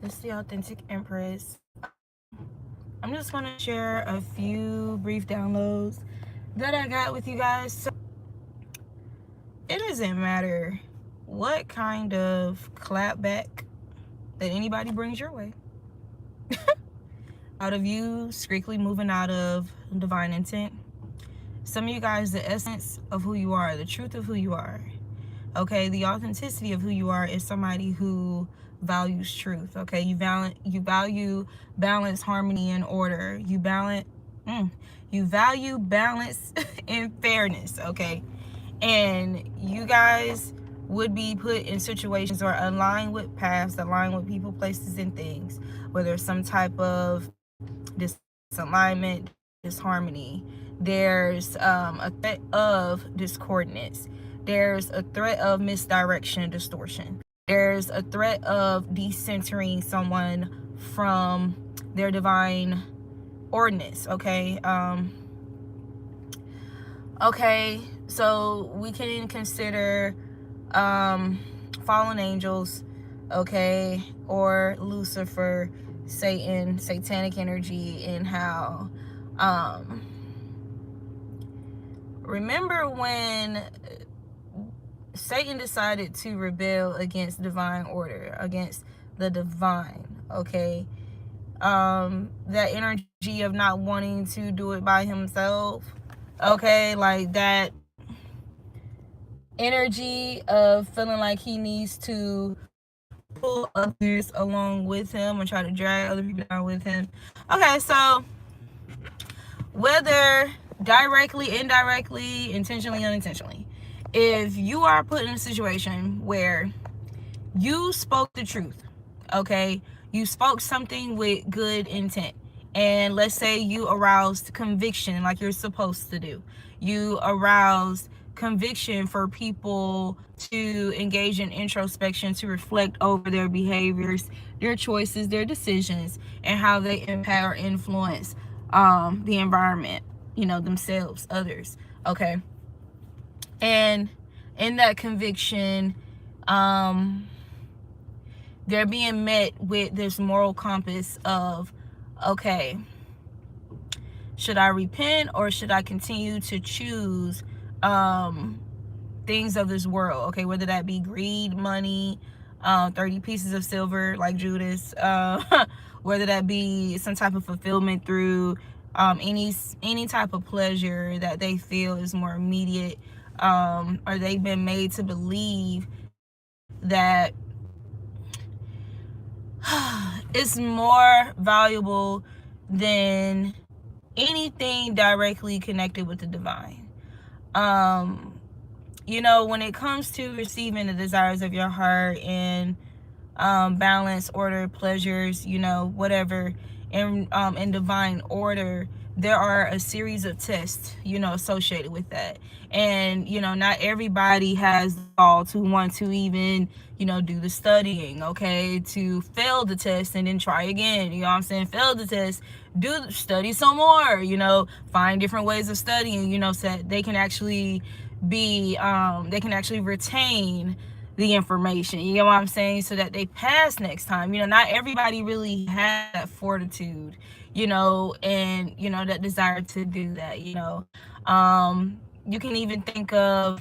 It's the Authentic Empress. I'm just going to share a few brief downloads that I got with you guys. So it doesn't matter what kind of clapback that anybody brings your way. Out of you strictly moving out of divine intent. Some of you guys, the essence of who you are, the truth of who you are. Okay, the authenticity of who you are is somebody who values truth. Okay, you value balance, harmony, and order. You value balance and fairness. Okay, and you guys would be put in situations or align with paths, align with people, places, and things, where there's some type of disalignment, disharmony. There's a threat of discordance. There's a threat of misdirection, distortion. There's a threat of decentering someone from their divine ordinance. Okay. Okay. So we can consider fallen angels, okay, or Lucifer, Satan, satanic energy, and how remember when Satan decided to rebel against divine order, against the divine, okay? That energy of not wanting to do it by himself, okay? Like that energy of feeling like he needs to pull others along with him and try to drag other people down with him. Okay, so whether directly, indirectly, intentionally, unintentionally, if you are put in a situation where you spoke the truth, okay, you spoke something with good intent, and let's say you aroused conviction like you're supposed to do, you aroused conviction for people to engage in introspection, to reflect over their behaviors, their choices, their decisions, and how they impact or influence the environment, themselves, others, okay? And in that conviction, they're being met with this moral compass of, okay, should I repent or should I continue to choose things of this world? Okay, whether that be greed, money, 30 pieces of silver like Judas, whether that be some type of fulfillment through any type of pleasure that they feel is more immediate, or they've been made to believe that it's more valuable than anything directly connected with the divine. When it comes to receiving the desires of your heart and balance, order, pleasures, whatever, in divine order, there are a series of tests, associated with that. And, not everybody has the gall to want to even, do the studying, okay, to fail the test and then try again, fail the test, study some more, find different ways of studying, so that they can actually retain the information, you know what I'm saying, so that they pass next time. Not everybody really has that fortitude, and that desire to do that. You can even think of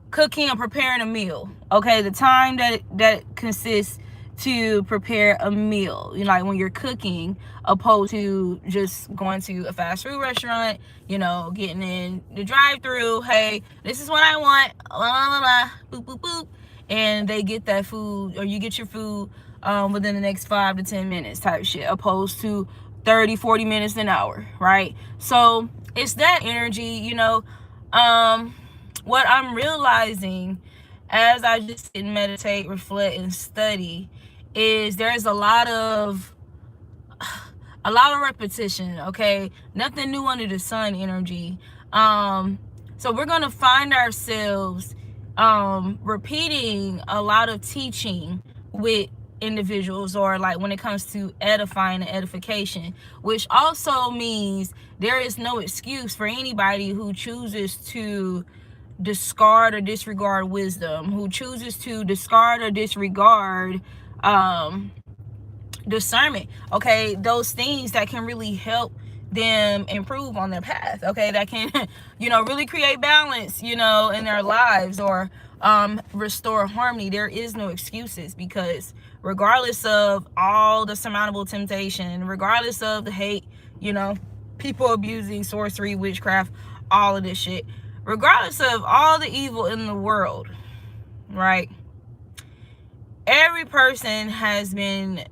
cooking or preparing a meal, okay, the time that consists to prepare a meal, like when you're cooking, opposed to just going to a fast food restaurant, getting in the drive-through, hey, this is what I want, la la la, boop boop boop, and they get that food, or you get your food within the next 5 to 10 minutes type shit, opposed to 30-40 minutes, an hour, right? So it's that energy. What I'm realizing as I just sit and meditate, reflect, and study is there's a lot of repetition, okay? Nothing new under the sun energy. So we're gonna find ourselves repeating a lot of teaching with individuals, or like when it comes to edifying and edification, which also means there is no excuse for anybody who chooses to discard or disregard wisdom, who chooses to discard or disregard discernment, okay, those things that can really help them improve on their path, okay, that can really create balance in their lives, or restore harmony. There is no excuses, because regardless of all the surmountable temptation, regardless of the hate, people abusing, sorcery, witchcraft, all of this shit, regardless of all the evil in the world, right, every person has been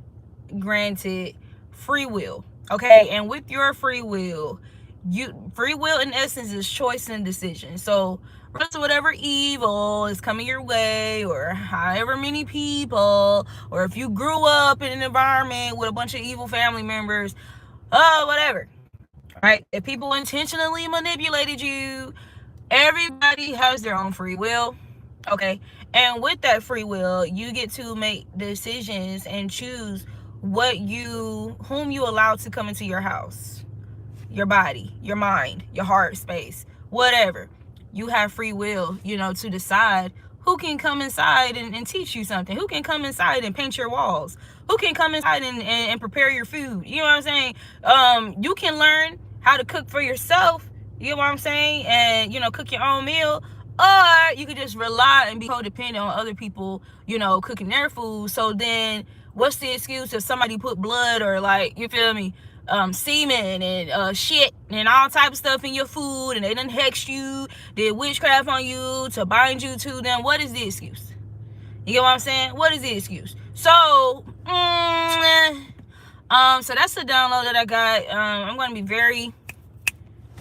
granted free will, okay, and with your free will in essence is choice and decision. So regardless of whatever evil is coming your way, or however many people, or if you grew up in an environment with a bunch of evil family members, whatever, right, if people intentionally manipulated you, everybody has their own free will, okay, and with that free will you get to make decisions and choose whom you allow to come into your house, your body, your mind, your heart space, whatever. You have free will, to decide who can come inside and teach you something, who can come inside and paint your walls, who can come inside and prepare your food. You know what I'm saying? You can learn how to cook for yourself, you know what I'm saying, and cook your own meal, or you could just rely and be codependent on other people, cooking their food. So then what's the excuse if somebody put blood, or like, you feel me, semen and shit and all type of stuff in your food, and they done hexed you, did witchcraft on you to bind you to them? What is the excuse? You get what I'm saying? What is the excuse? So so that's the download that I got. I'm going to be very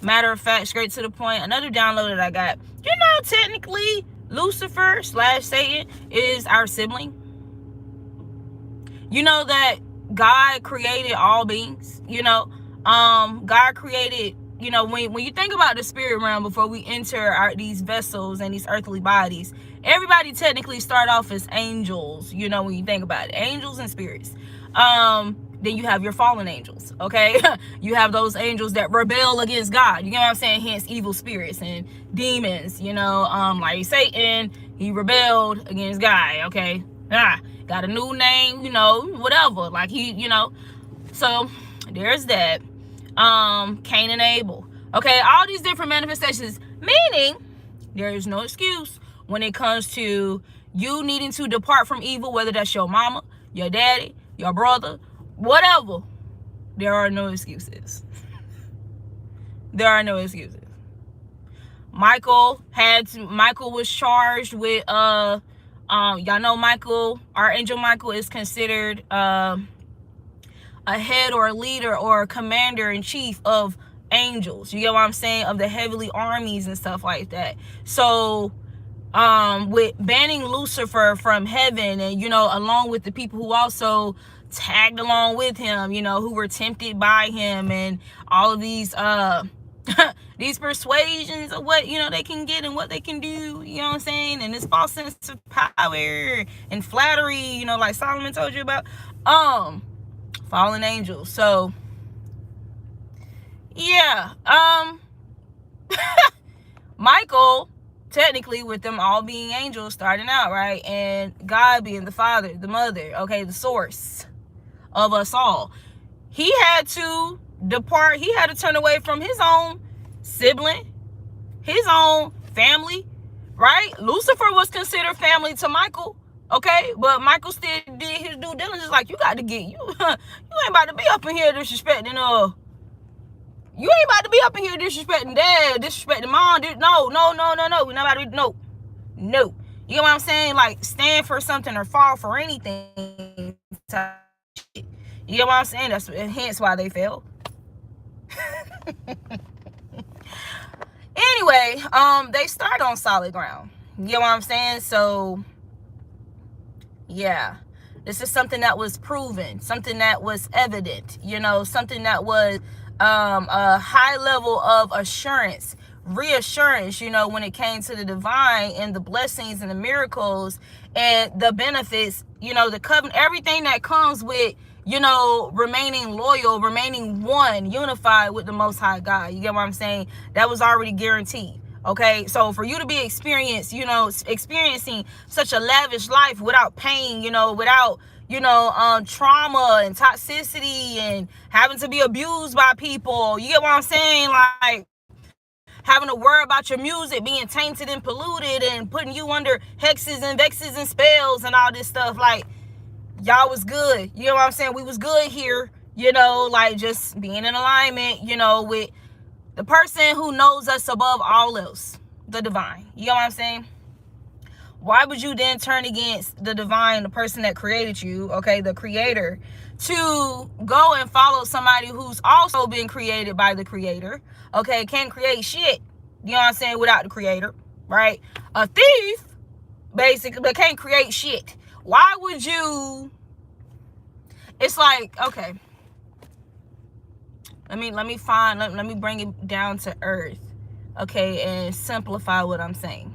matter of fact, straight to the point. Another download that I got, technically Lucifer / Satan is our sibling. You know that God created all beings, God created, when you think about the spirit realm, before we enter these vessels and these earthly bodies, everybody technically start off as angels, when you think about it, angels and spirits. Then you have your fallen angels, okay? You have those angels that rebel against God, you know what I'm saying? Hence evil spirits and demons, like Satan, he rebelled against God, okay? Got a new name, whatever, like so there's that. Cain and Abel, okay, all these different manifestations, meaning there is no excuse when it comes to you needing to depart from evil, whether that's your mama, your daddy, your brother, whatever. There are no excuses. There are no excuses. Michael was charged with y'all know Michael, Archangel Michael, is considered a head or a leader or a commander in chief of angels, you get what I'm saying, of the heavenly armies and stuff like that. So with banning Lucifer from heaven, and along with the people who also tagged along with him, who were tempted by him, and all of these these persuasions of what they can get and what they can do, you know what I'm saying, and this false sense of power and flattery, like Solomon told you about, fallen angels. So yeah, Michael, technically, with them all being angels starting out, right, and God being the father, the mother, okay, the source of us all, he had to depart. He had to turn away from his own sibling, his own family, right? Lucifer was considered family to Michael, okay, but Michael still did his due diligence. Like, you got to get you ain't about to be up in here disrespecting you ain't about to be up in here disrespecting dad, disrespecting mom. No, we're not about to. No, you know what I'm saying? Like, stand for something or fall for anything. You know what I'm saying? That's hence why they fell. Anyway, they start on solid ground. You know what I'm saying? So yeah, this is something that was proven, something that was evident, something that was a high level of assurance, reassurance, when it came to the divine and the blessings and the miracles and the benefits, the covenant, everything that comes with, remaining loyal, remaining one, unified with the Most High God. You get what I'm saying? That was already guaranteed. Okay, so for you to be experiencing such a lavish life without pain, without, trauma and toxicity and having to be abused by people. You get what I'm saying? Like, having to worry about your music being tainted and polluted and putting you under hexes and vexes and spells and all this stuff. Like, y'all was good. You know what I'm saying? We was good here, like just being in alignment, with the person who knows us above all else, the divine. You know what I'm saying? Why would you then turn against the divine, the person that created you, okay, the creator, to go and follow somebody who's also been created by the creator, okay, can't create shit, you know what I'm saying, without the creator, right? A thief, basically, but can't create shit. Why would you? It's like, okay, let me bring it down to earth, okay, and simplify what I'm saying.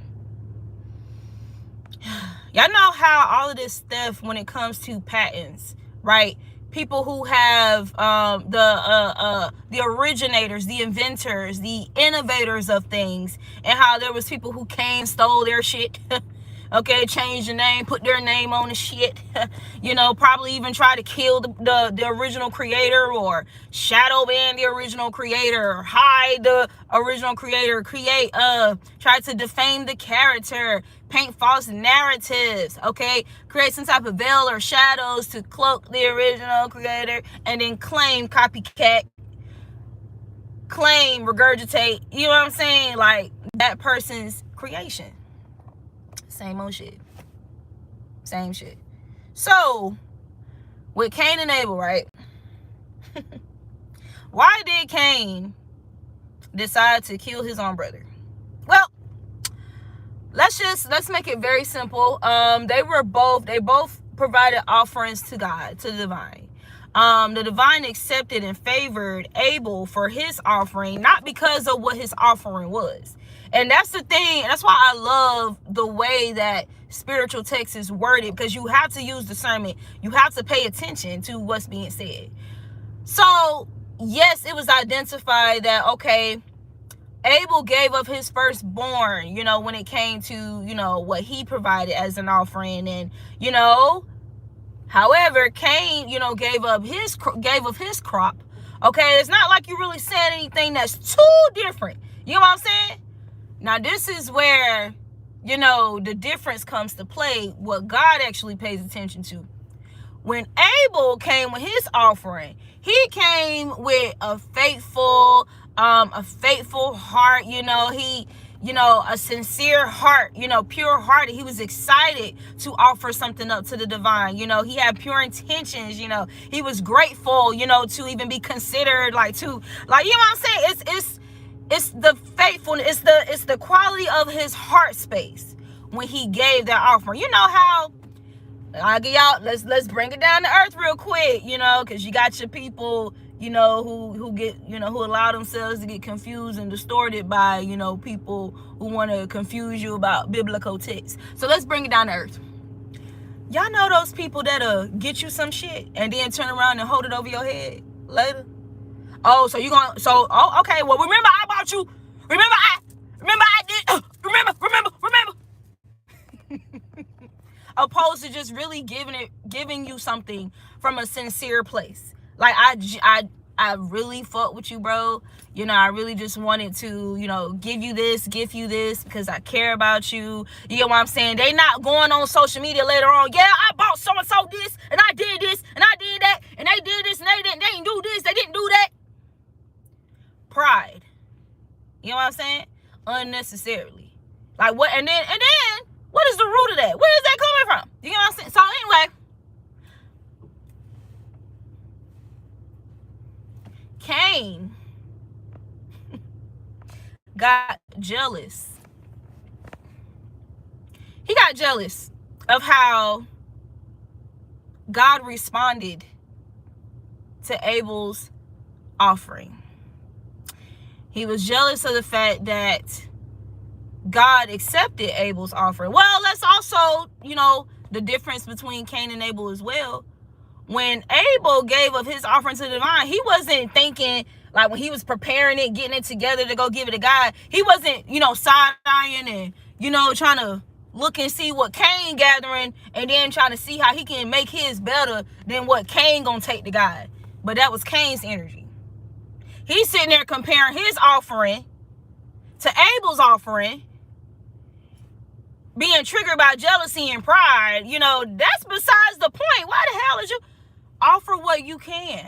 Y'all know how all of this stuff, when it comes to patents, right? People who have the originators, the inventors, the innovators of things, and how there was people who came, stole their shit, okay, changed the name, put their name on the shit, probably even try to kill the original creator, or shadow ban the original creator, or hide the original creator, try to defame the character, paint false narratives, okay, create some type of veil or shadows to cloak the original creator, and then claim copycat, claim regurgitate, you know what I'm saying, like that person's creation. Same old shit. Same shit. So, with Cain and Abel, right? Why did Cain decide to kill his own brother? Well, let's make it very simple. They both provided offerings to God, to the divine. The divine accepted and favored Abel for his offering, not because of what his offering was. And that's the thing. That's why I love the way that spiritual text is worded, because you have to use discernment. You have to pay attention to what's being said. So, yes, it was identified that, okay, Abel gave up his firstborn, when it came to, what he provided as an offering. And, however, Cain, gave up his crop. Okay, it's not like you really said anything that's too different. You know what I'm saying? Now, this is where, the difference comes to play, what God actually pays attention to. When Abel came with his offering, he came with a faithful heart, a sincere heart, pure hearted. He was excited to offer something up to the divine. He had pure intentions, he was grateful, to even be considered, you know what I'm saying? It's the faithfulness, it's the quality of his heart space when he gave that offering. You know how I get y'all, let's bring it down to earth real quick, because you got your people, who get, who allow themselves to get confused and distorted by, people who want to confuse you about biblical texts. So let's bring it down to earth. Y'all know those people that'll get you some shit and then turn around and hold it over your head later? Oh, so okay, well, remember I bought you, remember I did, remember. Opposed to just really giving you something from a sincere place. Like, I really fuck with you, bro. I really just wanted to, give you this because I care about you. You get what I'm saying? They not going on social media later on, yeah, I bought so-and-so this, and I did this, and I did that, and they did this, and they didn't do this, they didn't do that. Pride. You know what I'm saying? Unnecessarily. Like, what? And then, what is the root of that? Where is that coming from? You know what I'm saying? So anyway, Cain got jealous. He got jealous of how God responded to Abel's offering. He was jealous of the fact that God accepted Abel's offering. Well, that's also, the difference between Cain and Abel as well. When Abel gave up his offering to the divine, he wasn't thinking, like, when he was preparing it, getting it together to go give it to God, he wasn't, side-eyeing and, trying to look and see what Cain gathering, and then trying to see how he can make his better than what Cain gonna take to God. But that was Cain's energy. He's sitting there comparing his offering to Abel's offering, being triggered by jealousy and pride. You know, that's besides the point. Why the hell did you offer what you can?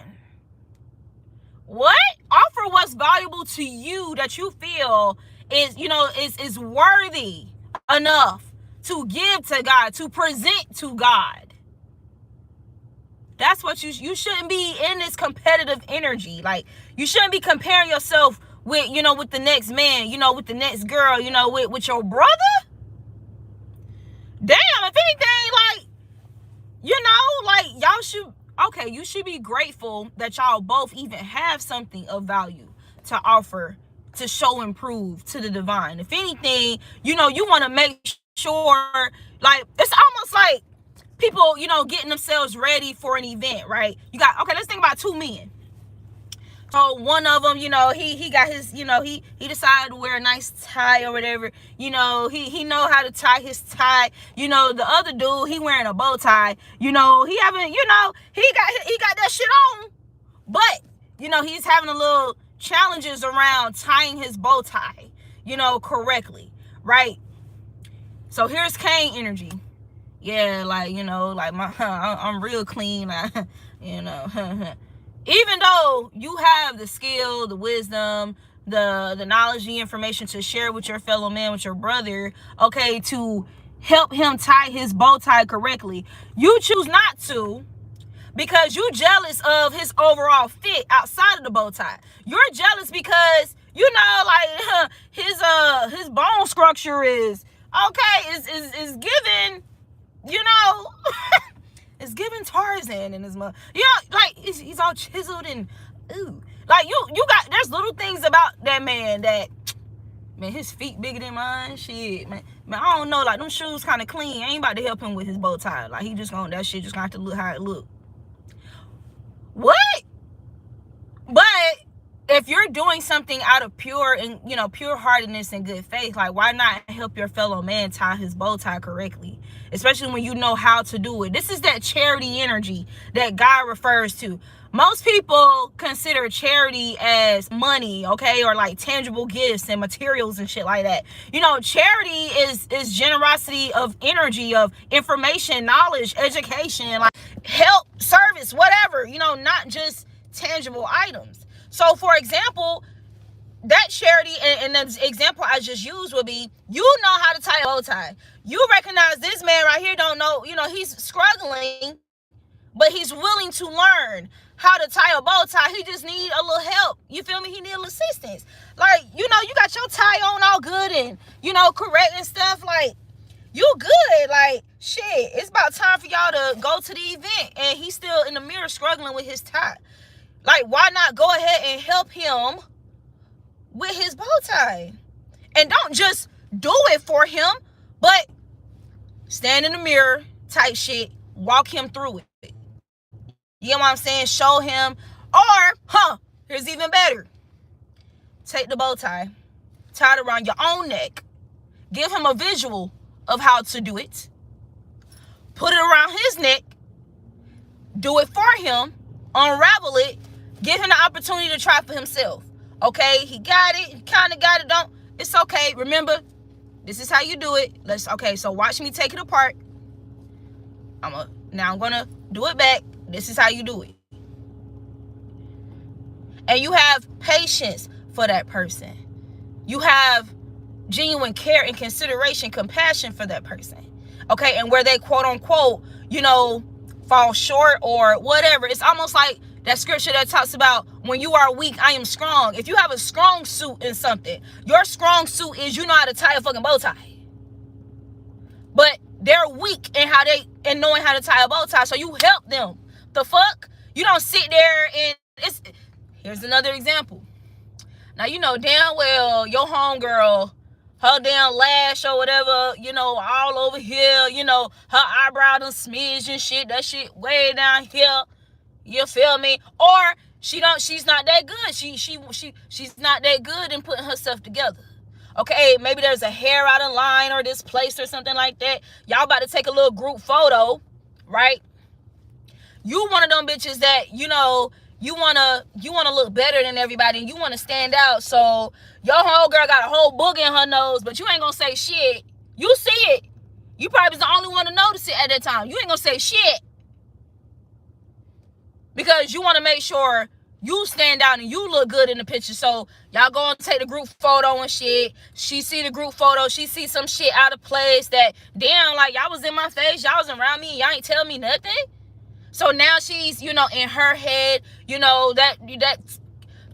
What? Offer what's valuable to you that you feel is, you know, is worthy enough to give to God, to present to God. That's what you shouldn't be in this competitive energy. Like, you shouldn't be comparing yourself with, you know, with the next man, you know, with the next girl, you know, with your brother. Damn, if anything, like, you know, like, y'all should, okay, you should be grateful that y'all both even have something of value to offer, to show and prove to the divine. If anything, you know, you want to make sure, like, it's almost like people, you know, getting themselves ready for an event, right? You got, okay, let's think about two men. So one of them, you know, he got his, you know, he decided to wear a nice tie or whatever. You know, he know how to tie his tie. You know, the other dude, he wearing a bow tie. You know, he having, you know, he got that shit on. But, you know, he's having a little challenges around tying his bow tie, you know, correctly, right? So here's Cain energy. Yeah, like, you know, like I'm real clean, like, you know. Even though you have the skill, the wisdom, the knowledge, the information to share with your fellow man, with your brother, okay, to help him tie his bow tie correctly, you choose not to because you're jealous of his overall fit outside of the bow tie. You're jealous because, you know, like, his bone structure is okay, is given, you know. It's giving Tarzan in his mother. You know, like, he's all chiseled and, ooh. Like, you got, there's little things about that man that, man, his feet bigger than mine. Shit, man. Man, I don't know. Like, them shoes kind of clean. I ain't about to help him with his bow tie. Like, he just gonna, that shit just gonna have to look how it look. What? But if you're doing something out of pure and, you know, pure heartedness and good faith, like, why not help your fellow man tie his bow tie correctly? Especially when you know how to do it. This is that charity energy that God refers to. Most people consider charity as money, okay, or like tangible gifts and materials and shit like that. You know, charity is generosity of energy, of information, knowledge, education, like help, service, whatever, you know, not just tangible items. So, for example, that charity and the example I just used would be, you know how to tie a bow tie. You recognize this man right here don't know, you know, he's struggling, but he's willing to learn how to tie a bow tie. He just need a little help. You feel me? He need a little assistance. Like, you know, you got your tie on all good and, you know, correct and stuff. Like, you good. Like, shit, it's about time for y'all to go to the event. And he's still in the mirror struggling with his tie. Like, why not go ahead and help him with his bow tie? And don't just do it for him, but stand in the mirror type shit, walk him through it. You know what I'm saying? Show him. Or, here's even better. Take the bow tie, tie it around your own neck, give him a visual of how to do it, put it around his neck, do it for him, unravel it, give him the opportunity to try for himself. Okay, he got it, he kind of got it, it's okay. Remember, this is how you do it. Okay, so watch me take it apart. Now I'm gonna do it back. This is how you do it. And you have patience for that person. You have genuine care and consideration, compassion for that person. Okay, and where they quote unquote, you know, fall short or whatever, it's almost like that scripture that talks about, when you are weak, I am strong. If you have a strong suit in something, your strong suit is you know how to tie a fucking bow tie. But they're weak in knowing how to tie a bow tie, so you help them. The fuck? You don't sit there and here's another example. Now, you know damn well your homegirl, her damn lash or whatever, you know, all over here, you know, her eyebrow done smidge and shit, that shit way down here. You feel me? Or she's not that good. She's not that good in putting herself together. Okay, maybe there's a hair out of line or displaced or something like that. Y'all about to take a little group photo, right? You one of them bitches that, you know, you wanna look better than everybody, and you wanna stand out. So your whole girl got a whole booger in her nose, but you ain't gonna say shit. You see it. You probably was the only one to notice it at that time. You ain't gonna say shit because you want to make sure you stand out and you look good in the picture. So y'all go and take the group photo and shit. She see the group photo. She see some shit out of place that, damn, like, y'all was in my face. Y'all was around me. Y'all ain't tell me nothing. So now she's, you know, in her head, you know, that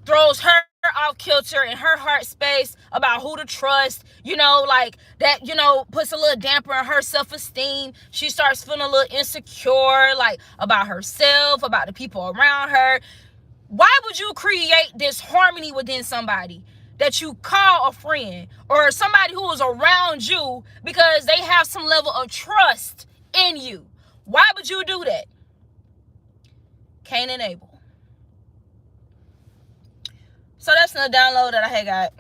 throws her off kilter in her heart space about who to trust, you know, like that, you know, puts a little damper on her self-esteem. She starts feeling a little insecure, like, about herself, about the people around her. Why would you create this harmony within somebody that you call a friend or somebody who is around you because they have some level of trust in you? Why would you do that? Cain and Abel. So that's the download that I had got.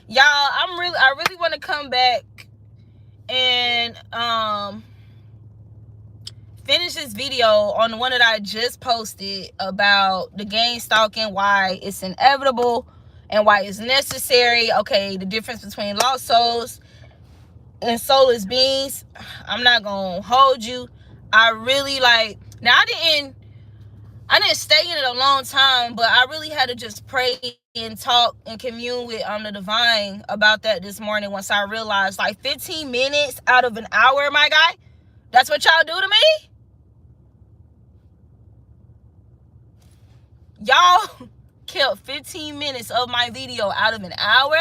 Y'all, I really want to come back and finish this video on the one that I just posted about the gang stalking, why it's inevitable and why it's necessary. Okay, the difference between lost souls and soulless beings. I'm not gonna hold you. I really like, now I didn't stay in it a long time, but I really had to just pray and talk and commune with the divine about that this morning once I realized, like, 15 minutes out of an hour, my guy, that's what y'all do to me? Y'all killed 15 minutes of my video out of an hour?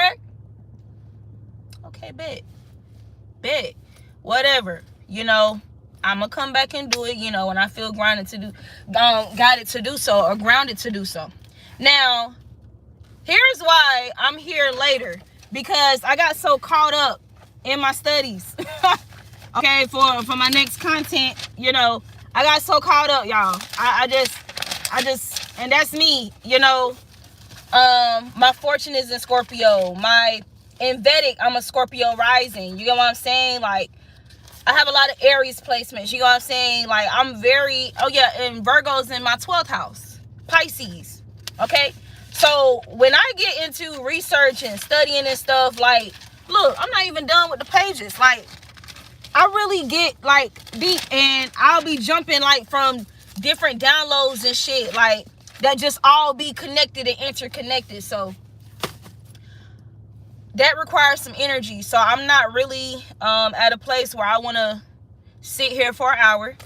Okay, bet. Whatever, you know. I'm gonna come back and do it, you know, when I feel got it to do so, or grounded to do so. Now, here's why I'm here later, because I got so caught up in my studies. Okay, for my next content, you know, I got so caught up, y'all. I just, and that's me, you know. My fortune is in Scorpio. In Vedic, I'm a Scorpio rising. You get what I'm saying? Like, I have a lot of Aries placements. You know what I'm saying? Like, I'm very, and Virgo's in my 12th house. Pisces. Okay? So, when I get into research and studying and stuff, like, look, I'm not even done with the pages. Like, I really get, like, deep, and I'll be jumping, like, from different downloads and shit, like, that just all be connected and interconnected. So, that requires some energy. So I'm not really at a place where I want to sit here for an hour.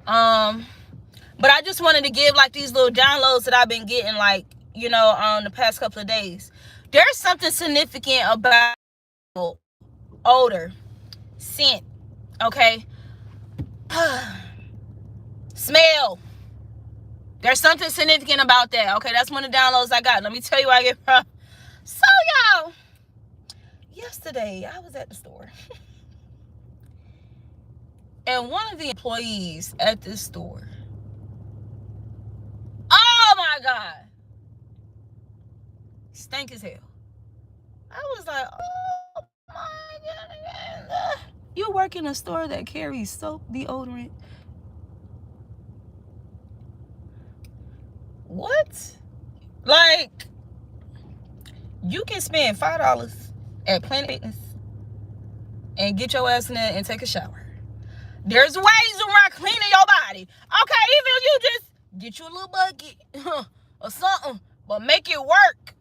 But I just wanted to give, like, these little downloads that I've been getting, like, you know, the past couple of days. There's something significant about odor, scent, okay? Smell. There's something significant about that. Okay, that's one of the downloads I got. Let me tell you where I get from. So, y'all, yesterday I was at the store. And one of the employees at this store, oh my God, stank as hell. I was like, oh my God. You work in a store that carries soap, deodorant. What? Like, you can spend $5 at Planet Fitness and get your ass in there and take a shower. There's ways around cleaning your body. Okay, even if you just get you a little bucket or something, but make it work.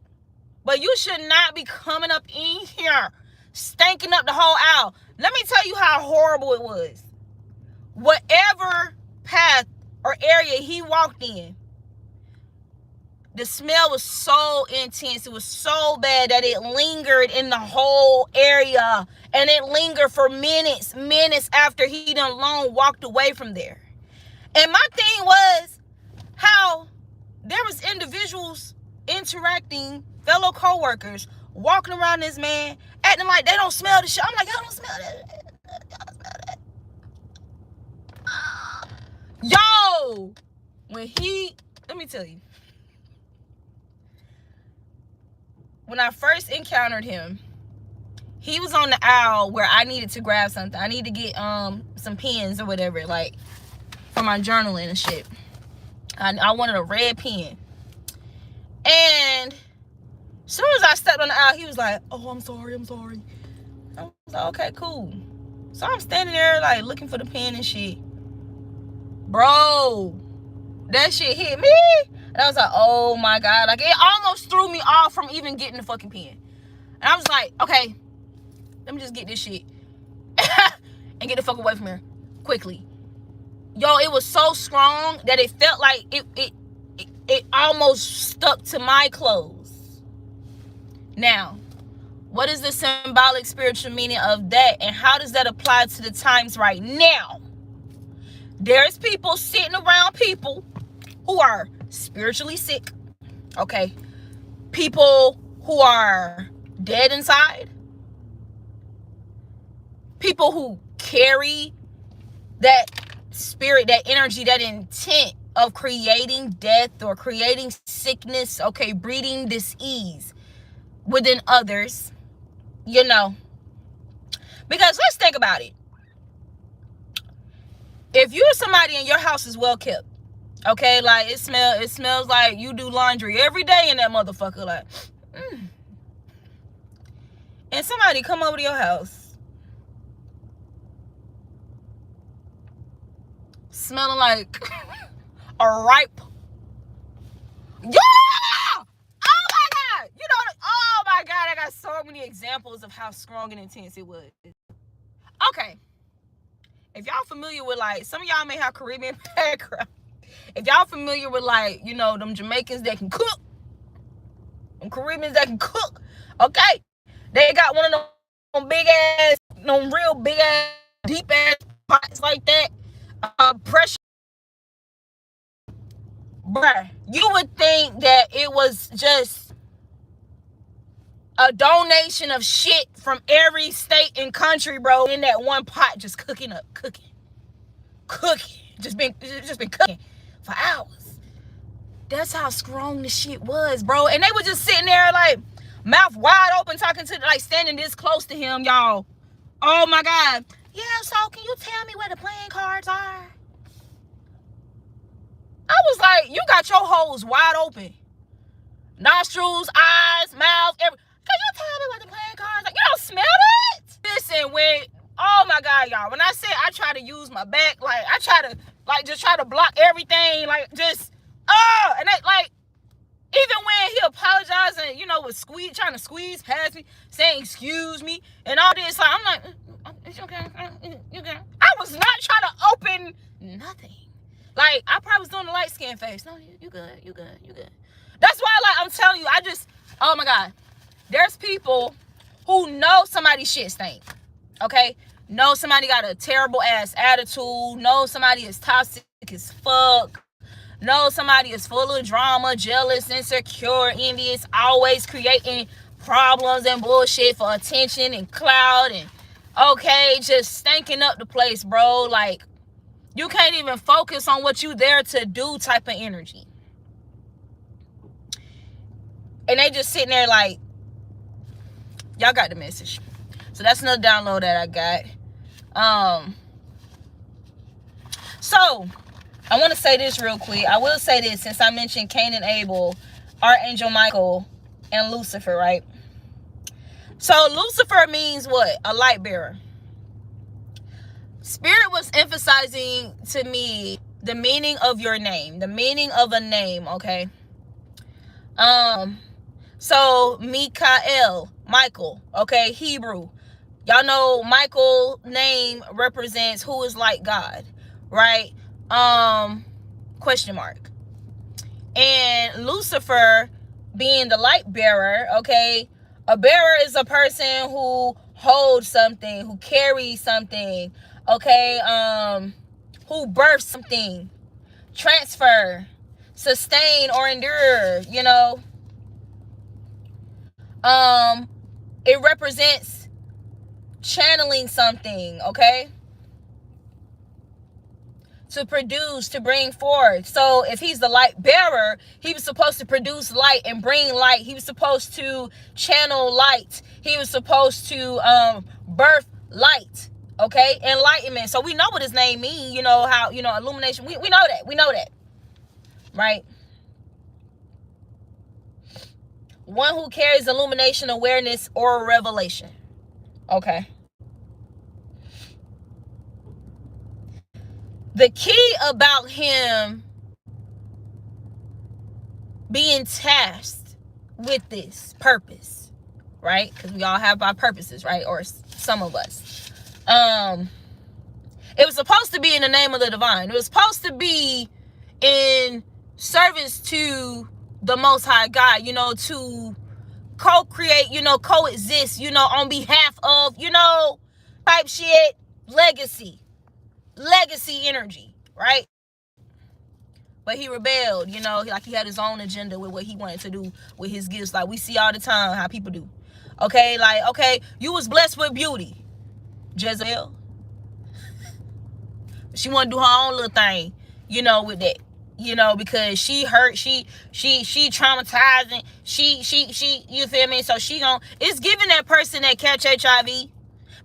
But you should not be coming up in here stinking up the whole aisle. Let me tell you how horrible it was. Whatever path or area he walked in, the smell was so intense. It was so bad that it lingered in the whole area. And it lingered for minutes after he done long walked away from there. And my thing was how there was individuals interacting, fellow co-workers, walking around this man, acting like they don't smell the shit. I'm like, y'all don't smell that. Y'all don't smell that. Yo, let me tell you. when I first encountered him, he was on the aisle where I needed to grab something. I need to get some pens or whatever, like for my journaling and shit. I wanted a red pen. And as soon as I stepped on the aisle, he was like, oh, I'm sorry. I was like, okay, cool. So I'm standing there like looking for the pen and shit. Bro, that shit hit me. And I was like, oh my God. Like, it almost threw me off from even getting the fucking pen. And I was like, okay, let me just get this shit and get the fuck away from here quickly. Yo, it was so strong that it felt like it almost stuck to my clothes. Now, what is the symbolic spiritual meaning of that, and how does that apply to the times right now? There's people sitting around people who are spiritually sick, okay? People who are dead inside. People who carry that spirit, that energy, that intent of creating death or creating sickness, okay, breeding disease within others, you know. Because let's think about it. If you're somebody and your house is well kept, okay, like it smells like you do laundry every day in that motherfucker, like, and somebody come over to your house smelling like a ripe, yeah, oh my God, you know, oh my God, I got so many examples of how strong and intense it was. Okay, if y'all familiar with, like, some of y'all may have Caribbean background. If y'all familiar with, like, you know, them Jamaicans that can cook, them Caribbeans that can cook, okay, they got one of them big ass, them real big ass, deep ass pots like that, pressure. Bruh, you would think that it was just a donation of shit from every state and country, bro, in that one pot, just cooking, just been cooking for hours. That's how strong the shit was, bro. And they were just sitting there like mouth wide open, talking to, like, standing this close to him, y'all. Oh my God. Yeah, so can you tell me where the playing cards are? I was like, you got your holes wide open. Nostrils, eyes, mouth, every. Can you tell me what the playing cards are? You don't smell it? Listen, oh my God, y'all. When I say I try to use my back, like, I try to, like, just try to block everything, like, just, and they, like, even when he apologized and, you know, was trying to squeeze past me, saying excuse me and all this, like, I'm like, it's okay, you okay. I was not trying to open nothing. Like, I probably was doing the light skin face. No, you good. That's why, like, I'm telling you, oh my God, there's people who know somebody's shit stink, okay? Know somebody got a terrible ass attitude. Know somebody is toxic as fuck. Know somebody is full of drama, jealous, insecure, envious, always creating problems and bullshit for attention and clout, and, okay, just stinking up the place, bro. Like, you can't even focus on what you there to do type of energy. And they just sitting there like, y'all got the message. So that's another download that I got. So I want to say this real quick. I will say this since I mentioned Cain and Abel, Archangel Michael, and Lucifer, right? So Lucifer means what? A light bearer. Spirit was emphasizing to me the meaning of your name, the meaning of a name, okay? So Mikael, Michael, okay, Hebrew. Y'all know Michael name represents who is like God, right? Question mark. And Lucifer being the light bearer, okay? A bearer is a person who holds something, who carries something, okay? Who births something, transfer, sustain, or endure, you know? It represents channeling something, okay? to produce, to bring forth. So if he's the light bearer, he was supposed to produce light and bring light. He was supposed to channel light. He was supposed to birth light. Okay, enlightenment. So we know what his name means. You know how, you know, illumination. We know that. We know that, right? One who carries illumination, awareness, or revelation. Okay. The key about him being tasked with this purpose, right? Because we all have our purposes, right? Or some of us. It was supposed to be in the name of the divine. It was supposed to be in service to the Most High God, you know, to co-create, you know, coexist, you know, on behalf of, you know, type shit, legacy energy, right? But he rebelled, you know, like he had his own agenda with what he wanted to do with his gifts. Like we see all the time how people do. Okay, like, okay, you was blessed with beauty, Jezebel. She want to do her own little thing, you know, with that, you know, because she hurt, she traumatizing, she, you feel me? So she gon', it's giving that person that catch HIV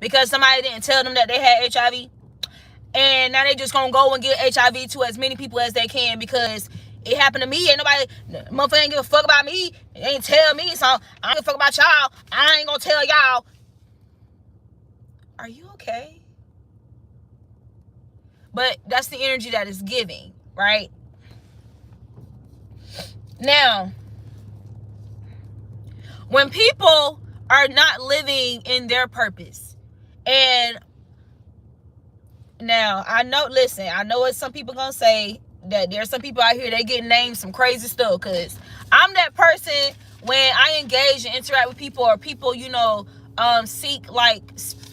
because somebody didn't tell them that they had HIV. And now they just gonna go and get HIV to as many people as they can because it happened to me. Ain't nobody, motherfucker ain't give a fuck about me. It ain't tell me, so I don't give a fuck about y'all. I ain't gonna tell y'all. Are you okay? But that's the energy that is giving, right? Now, when people are not living in their purpose, and now I know, listen, I know what some people gonna say, that there's some people out here, they get named some crazy stuff, because I'm that person when I engage and interact with people, or people, you know, seek, like,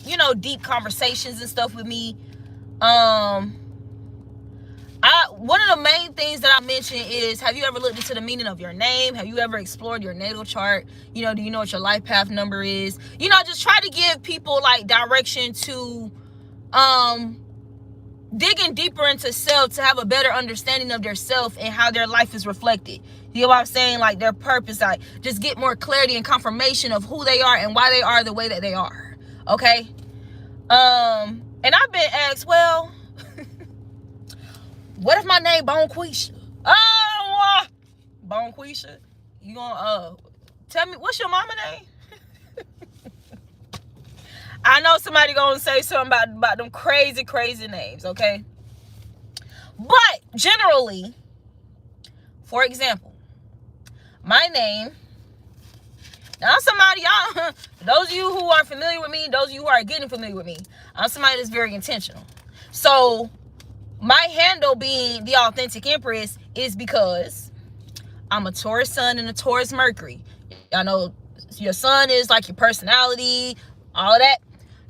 you know, deep conversations and stuff with me. One of the main things that I mention is, have you ever looked into the meaning of your name? Have you ever explored your natal chart? You know, do you know what your life path number is? You know, just try to give people like direction to digging deeper into self, to have a better understanding of their self and how their life is reflected. You know what I'm saying? Like their purpose, like just get more clarity and confirmation of who they are and why they are the way that they are. Okay. And I've been asked, well, what if my name Bonquisha? Oh, Bonquisha, you gonna tell me what's your mama name? I know somebody gonna say something about them crazy names, okay? But generally, for example, my name. Now I'm somebody, y'all, those of you who are familiar with me, those of you who are getting familiar with me, I'm somebody that's very intentional. So my handle being the Authentic Empress is because I'm a Taurus sun and a Taurus Mercury. Y'all know your sun is like your personality, all of that.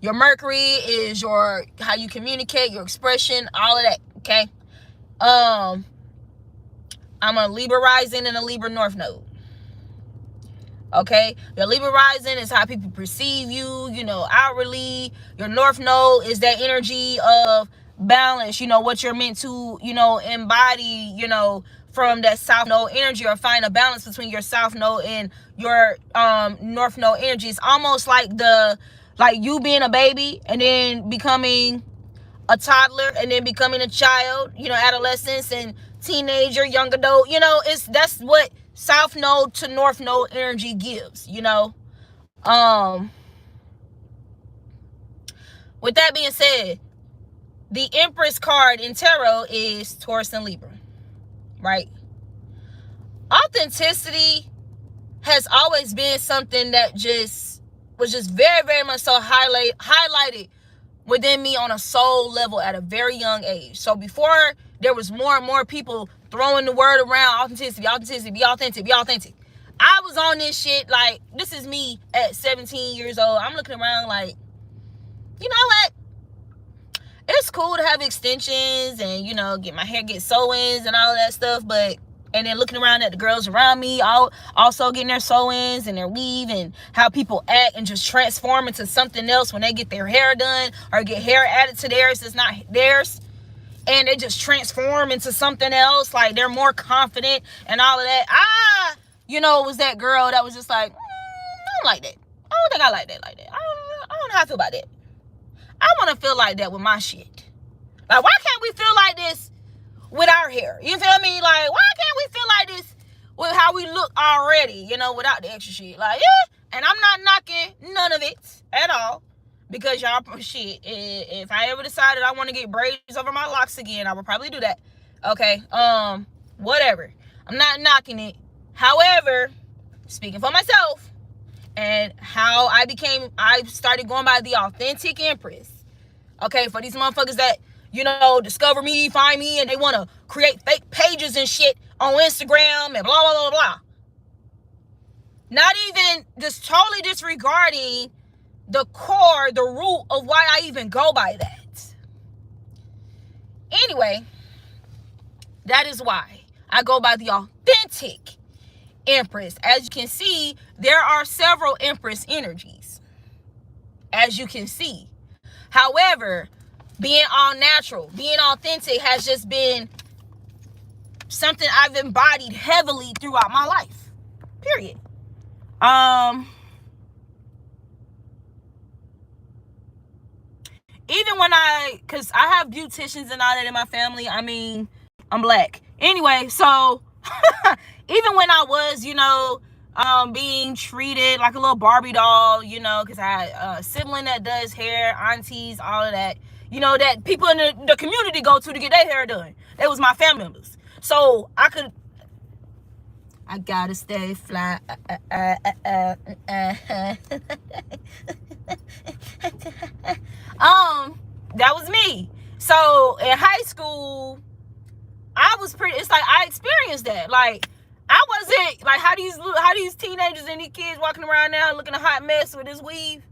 Your Mercury is your, how you communicate, your expression, all of that, okay? I'm a Libra rising and a Libra North Node. Okay, your Libra rising is how people perceive you, you know, outwardly. Your North Node is that energy of balance, you know, what you're meant to, you know, embody, you know, from that South Node energy, or find a balance between your South Node and your North Node energy. It's almost like you being a baby and then becoming a toddler and then becoming a child, you know, adolescence and teenager, young adult, you know, that's what South Node to North Node energy gives, you know. With that being said, the Empress card in tarot is Taurus and Libra, right? Authenticity has always been something that was just very, very much so highlighted within me on a soul level at a very young age. So before there was more and more people throwing the word around, authenticity, be authentic. I was on this shit, like, this is me at 17 years old. I'm looking around like, you know what? It's cool to have extensions and, you know, get my hair, get sew-ins and all of that stuff, and then looking around at the girls around me, also getting their sew-ins and their weave, and how people act and just transform into something else when they get their hair done or get hair added to theirs that's not theirs. and they just transform into something else. Like, they're more confident and all of that. Was that girl that was just like, I don't like that. I don't think I like that. I don't know how I feel about that. I want to feel like that with my shit. Like, why can't we feel like this with our hair? You feel me? Like, why can't we feel like this with how we look already, without the extra shit? Like, yeah. And I'm not knocking none of it at all. Because y'all, shit, if I ever decided I want to get braids over my locks again, I would probably do that. Okay, whatever. I'm not knocking it. However, speaking for myself, and how I started going by the Authentic Empress. Okay, for these motherfuckers that, discover me, find me, and they want to create fake pages and shit on Instagram and blah, blah, blah, blah. Not even, just totally disregarding the core, the root of why I even go by that. Anyway, that is why I go by the Authentic Empress. As you can see, there are several Empress energies, as you can see. However, being all natural, being authentic has just been something I've embodied heavily throughout my life. Period. Even when because I have beauticians and all that in my family. I mean, I'm black. Anyway, so even when I was, being treated like a little Barbie doll, because I had a sibling that does hair, aunties, all of that, that people in the community go to get their hair done. That was my family members. So I gotta stay fly. That was me. So in high school, it's like I experienced that. Like, I wasn't like how these teenagers and these kids walking around now looking a hot mess with this weave.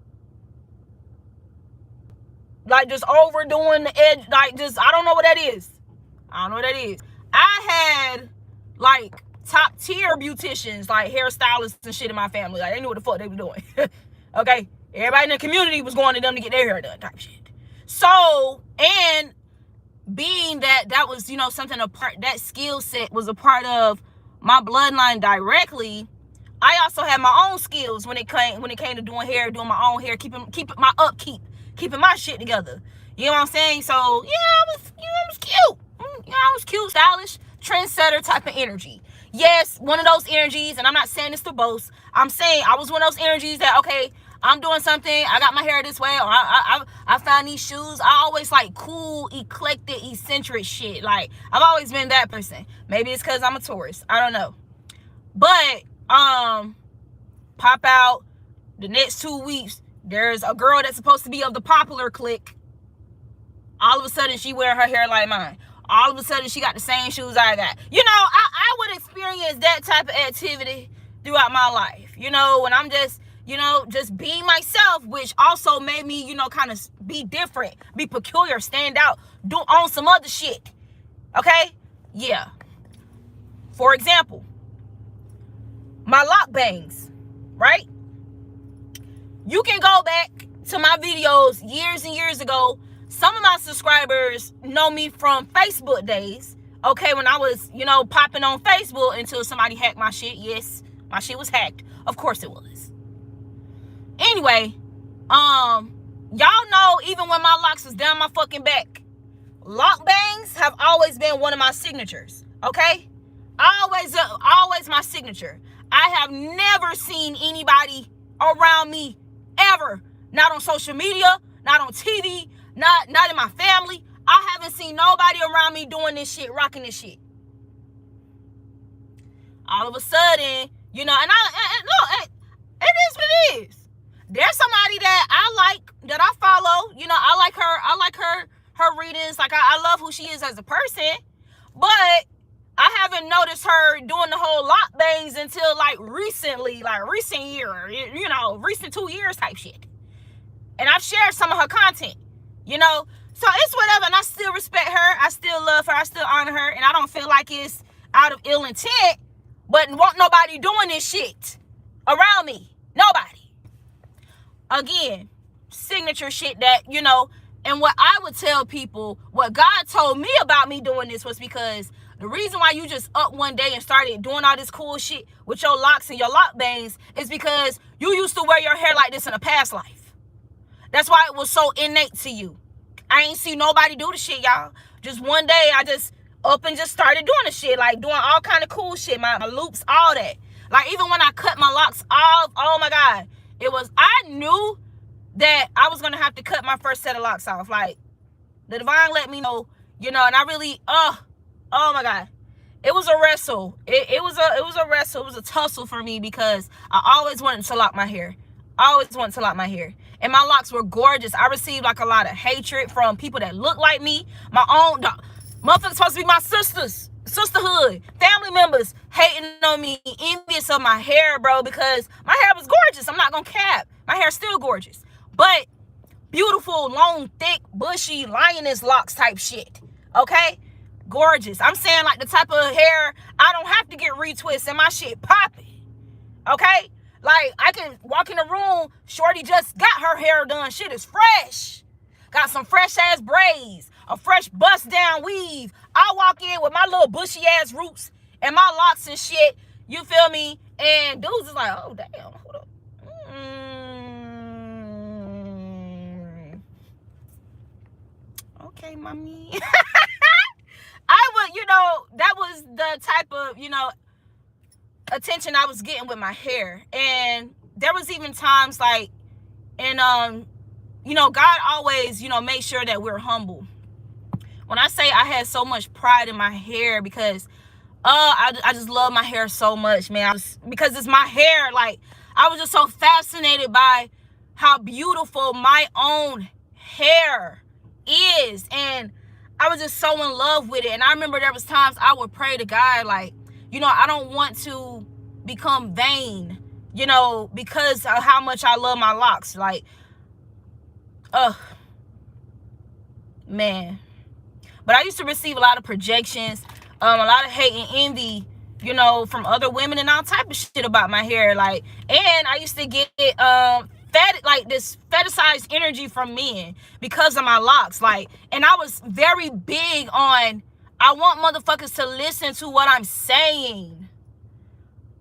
Like, just overdoing the edge, like, just, I don't know what that is. I had like top tier beauticians, like hairstylists and shit in my family. Like, they knew what the fuck they were doing. Okay, everybody in the community was going to them to get their hair done, type shit. So, and being that was, something that skill set was a part of my bloodline directly. I also had my own skills when it came to doing my own hair, keeping my upkeep, keeping my shit together. You know what I'm saying? So yeah, I was cute. I was cute, stylish, trendsetter type of energy. Yes, one of those energies, and I'm not saying this to boast. I'm saying I was one of those energies that, okay, I'm doing something, I got my hair this way, or I found these shoes. I always like cool, eclectic, eccentric shit. Like, I've always been that person. Maybe it's because I'm a Taurus. I don't know. But pop out the next 2 weeks, there's a girl that's supposed to be of the popular clique. All of a sudden, she wear her hair like mine. All of a sudden, she got the same shoes I got. I would experience that type of activity throughout my life. When I'm just, just being myself, which also made me, kind of be different, be peculiar, stand out, do on some other shit. Okay? Yeah. For example, my lock bangs, right? You can go back to my videos years and years ago. Some of my subscribers know me from Facebook days. Okay, when I was, popping on Facebook until somebody hacked my shit. Yes, my shit was hacked. Of course it was. Anyway, y'all know, even when my locks was down my fucking back, lock bangs have always been one of my signatures. Okay? Always my signature. I have never seen anybody around me ever. Not on social media, not on TV, not in my family. I haven't seen nobody around me doing this shit, rocking this shit. All of a sudden, and look, it is what it is. There's somebody that I like, that I follow. I like her readings. Like, I love who she is as a person. But I haven't noticed her doing the whole lock bangs until like recently, like recent year, recent 2 years type shit. And I've shared some of her content, So it's whatever, and I still respect her. I still love her. I still honor her. And I don't feel like it's out of ill intent, but won't nobody doing this shit around me. Nobody. Again, signature shit that, And what I would tell people, what God told me about me doing this was because the reason why you just up one day and started doing all this cool shit with your locks and your lock bangs is because you used to wear your hair like this in a past life. That's why it was so innate to you. I ain't see nobody do the shit, y'all. Just one day, I just up and just started doing the shit, like doing all kind of cool shit, my loops, all that. Like even when I cut my locks off, oh my God, I knew that I was gonna have to cut my first set of locks off. Like the divine let me know, and I really, oh my God, it was a wrestle. It was a wrestle. It was a tussle for me because I always wanted to lock my hair. And my locks were gorgeous. I received like a lot of hatred from people that look like me. My own motherfuckers supposed to be my sisterhood, family members hating on me, envious of my hair, bro, because my hair was gorgeous. I'm not gonna cap. My hair's still gorgeous. But beautiful, long, thick, bushy, lioness locks type shit. Okay? Gorgeous. I'm saying like the type of hair I don't have to get retwist and my shit popping. Okay? Like I can walk in the room, shorty just got her hair done. Shit is fresh. Got some fresh ass braids, a fresh bust down weave. I walk in with my little bushy ass roots and my locks and shit. You feel me? And dudes is like, oh damn, hold up. Okay, mommy. I would, that was the type of, attention I was getting with my hair. And there was even times like, and God always, make sure that we're humble. When I say I had so much pride in my hair because I just love my hair so much, man. Because it's my hair. Like I was just so fascinated by how beautiful my own hair is, and I was just so in love with it. And I remember there was times I would pray to God, like, I don't want to become vain, because of how much I love my locks. Like, man. But I used to receive a lot of projections, a lot of hate and envy, from other women and all type of shit about my hair. Like, and I used to get this fetishized energy from men because of my locks. Like, and I was very big on, I want motherfuckers to listen to what I'm saying.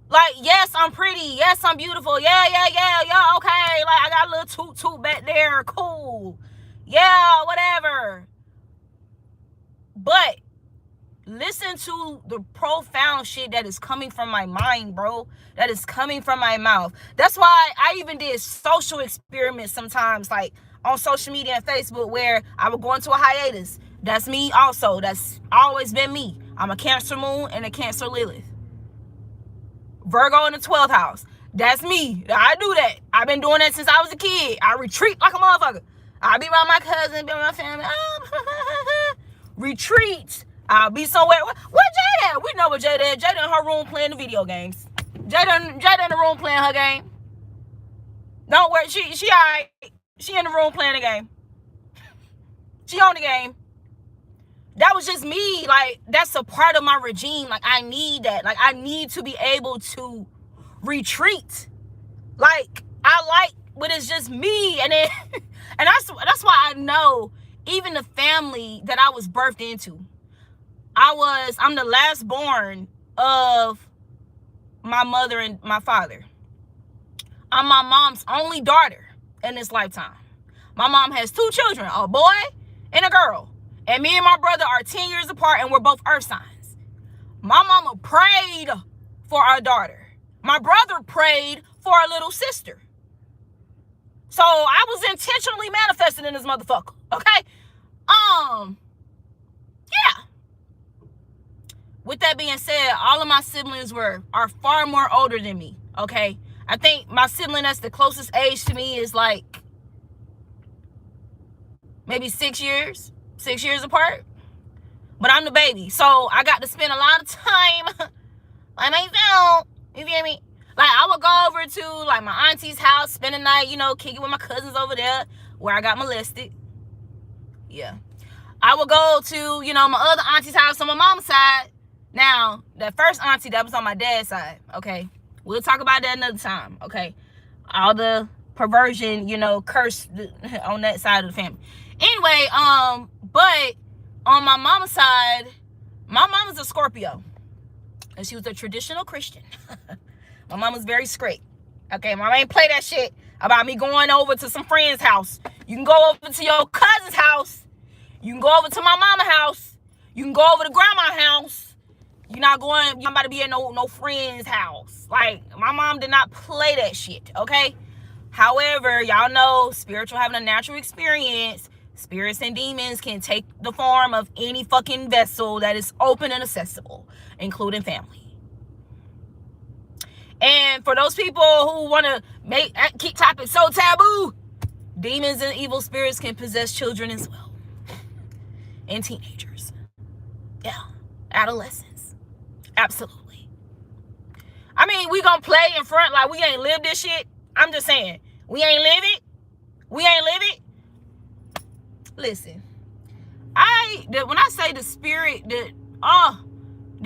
Like, yes, I'm pretty. Yes, I'm beautiful. Yeah, okay. Like, I got a little toot back there. Cool. Yeah, whatever. But listen to the profound shit that is coming from my mind, bro. That is coming from my mouth. That's why I even did social experiments sometimes, like on social media and Facebook, where I would go into a hiatus. That's me also. That's always been me. I'm a Cancer moon and a Cancer Lilith. Virgo in the 12th house. That's me. I do that. I've been doing that since I was a kid. I retreat like a motherfucker. I be around my cousins, be around my family. Retreat. I'll be somewhere. What Jada? We know what Jada is. Jada in her room playing the video games. Jada in the room playing her game. Don't worry. She all right. She in the room playing the game. She on the game. That was just me. Like, that's a part of my regime. Like, I need that. Like, I need to be able to retreat. Like, I like when it's just me. And then, and that's why I know even the family that I was birthed into. I'm the last born of my mother and my father. I'm my mom's only daughter in this lifetime. My mom has 2 children, a boy and a girl. And me and my brother are 10 years apart, and we're both earth signs. My mama prayed for our daughter. My brother prayed for our little sister. So I was intentionally manifesting in this motherfucker. Okay? Yeah. With that being said, all of my siblings are far more older than me. Okay? I think my sibling that's the closest age to me is like maybe 6 years. 6 years apart. But I'm the baby. So I got to spend a lot of time by myself. You feel me? Like, I would go over to like my auntie's house, spend the night, kicking with my cousins over there where I got molested. Yeah. I would go to, my other auntie's house on my mom's side. Now, that first auntie, that was on my dad's side. Okay. We'll talk about that another time. Okay. All the perversion, curse on that side of the family. Anyway, but on my mama's side, my mama's a Scorpio, and she was a traditional Christian. My mama's very straight. Okay, mama ain't play that shit about me going over to some friend's house. You can go over to your cousin's house. You can go over to my mama's house. You can go over to grandma's house. You're not about to be at no friend's house. Like, my mom did not play that shit, okay? However, y'all know, spiritual having a natural experience, spirits and demons can take the form of any fucking vessel that is open and accessible, including family. And for those people who want to keep topics so taboo, demons and evil spirits can possess children as well. And teenagers. Yeah. Adolescents. Absolutely. I mean, we gonna play in front like we ain't lived this shit. I'm just saying. We ain't live it. We ain't live it. Listen. When I say the spirit, the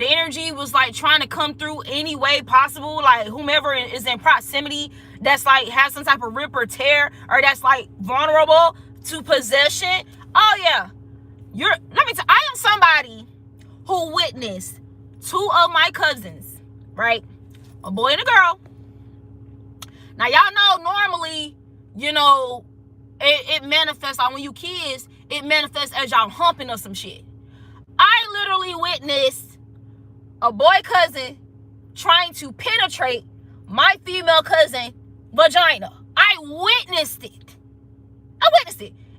energy was like trying to come through any way possible. Like, whomever is in proximity that's like has some type of rip or tear, or that's like vulnerable to possession. Oh yeah. I am somebody who witnessed 2 of my cousins, right? A boy and a girl. Now, y'all know normally, it manifests, like when you kids, it manifests as y'all humping or some shit. I literally witnessed a boy cousin trying to penetrate my female cousin vagina. I witnessed it.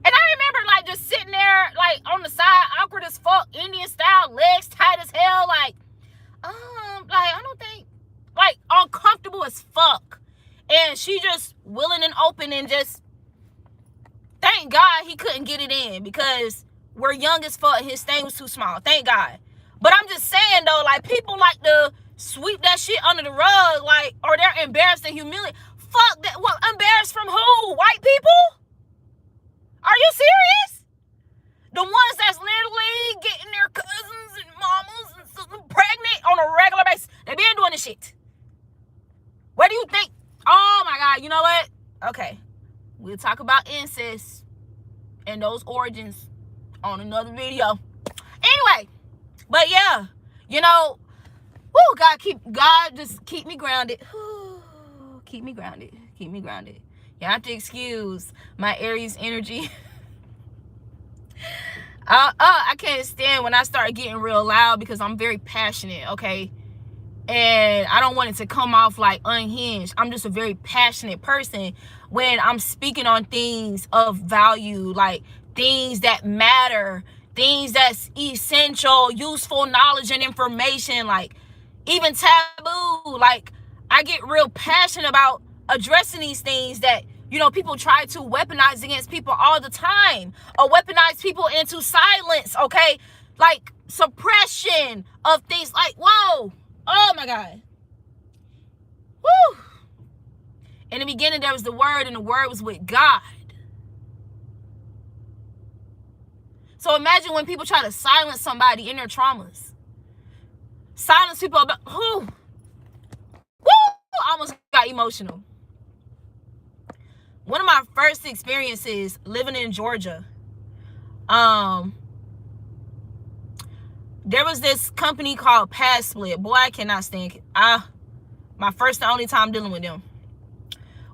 And I remember like just sitting there like on the side, awkward as fuck, Indian style, legs tight as hell, like I don't think, like uncomfortable as fuck. And she just willing and open, and just thank God he couldn't get it in because we're young as fuck and his thing was too small. Thank God. But I'm just saying though, like people like to sweep that shit under the rug, like, or they're embarrassed and humiliated. Fuck that. What, embarrassed from who? White people? Are you serious? The ones that's literally getting their cousins and mamas and sisters pregnant on a regular basis. They been doing this shit. What do you think? Oh my God, you know what? Okay. We'll talk about incest and those origins on another video. Anyway, but yeah, God just keep me grounded. Keep me grounded. You have to excuse my Aries energy. I can't stand when I start getting real loud because I'm very passionate, okay? And I don't want it to come off like unhinged. I'm just a very passionate person when I'm speaking on things of value, like things that matter, things that's essential, useful knowledge and information, like even taboo. Like, I get real passionate about addressing these things that, people try to weaponize against people all the time, or weaponize people into silence, okay? Like suppression of things, like, whoa, oh my God. Woo. In the beginning, there was the Word, and the Word was with God. So imagine when people try to silence somebody in their traumas. Silence people about, who? Woo! I almost got emotional. One of my first experiences living in Georgia, there was this company called Pass Split. Boy, I cannot stand it. My first and only time dealing with them.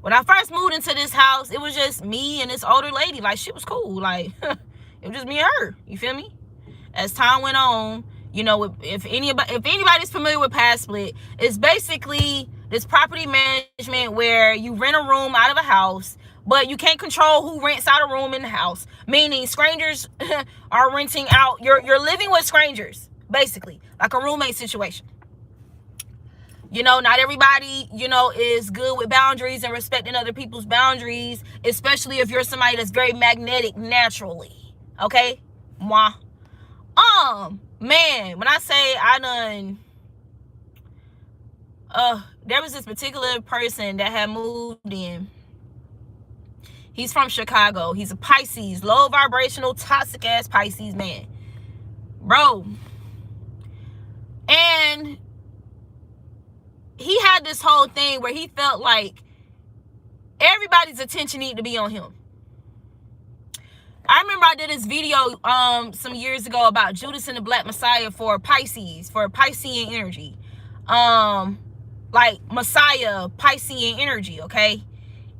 When I first moved into this house, it was just me and this older lady. Like, she was cool. Like, it was just me and her. You feel me? As time went on, if anybody's familiar with Pass Split, it's basically this property management where you rent a room out of a house, but you can't control who rents out a room in the house. Meaning strangers are renting out. You're living with strangers, basically, like a roommate situation. Not everybody, is good with boundaries and respecting other people's boundaries, especially if you're somebody that's very magnetic naturally. Okay? Moi. Man, when I say there was this particular person that had moved in. He's from Chicago. He's a Pisces, low vibrational, toxic ass Pisces man. Bro. And he had this whole thing where he felt like everybody's attention needed to be on him. I remember I did this video some years ago about Judas and the Black Messiah for Pisces, for Piscean energy. Like Messiah, Piscean energy, okay?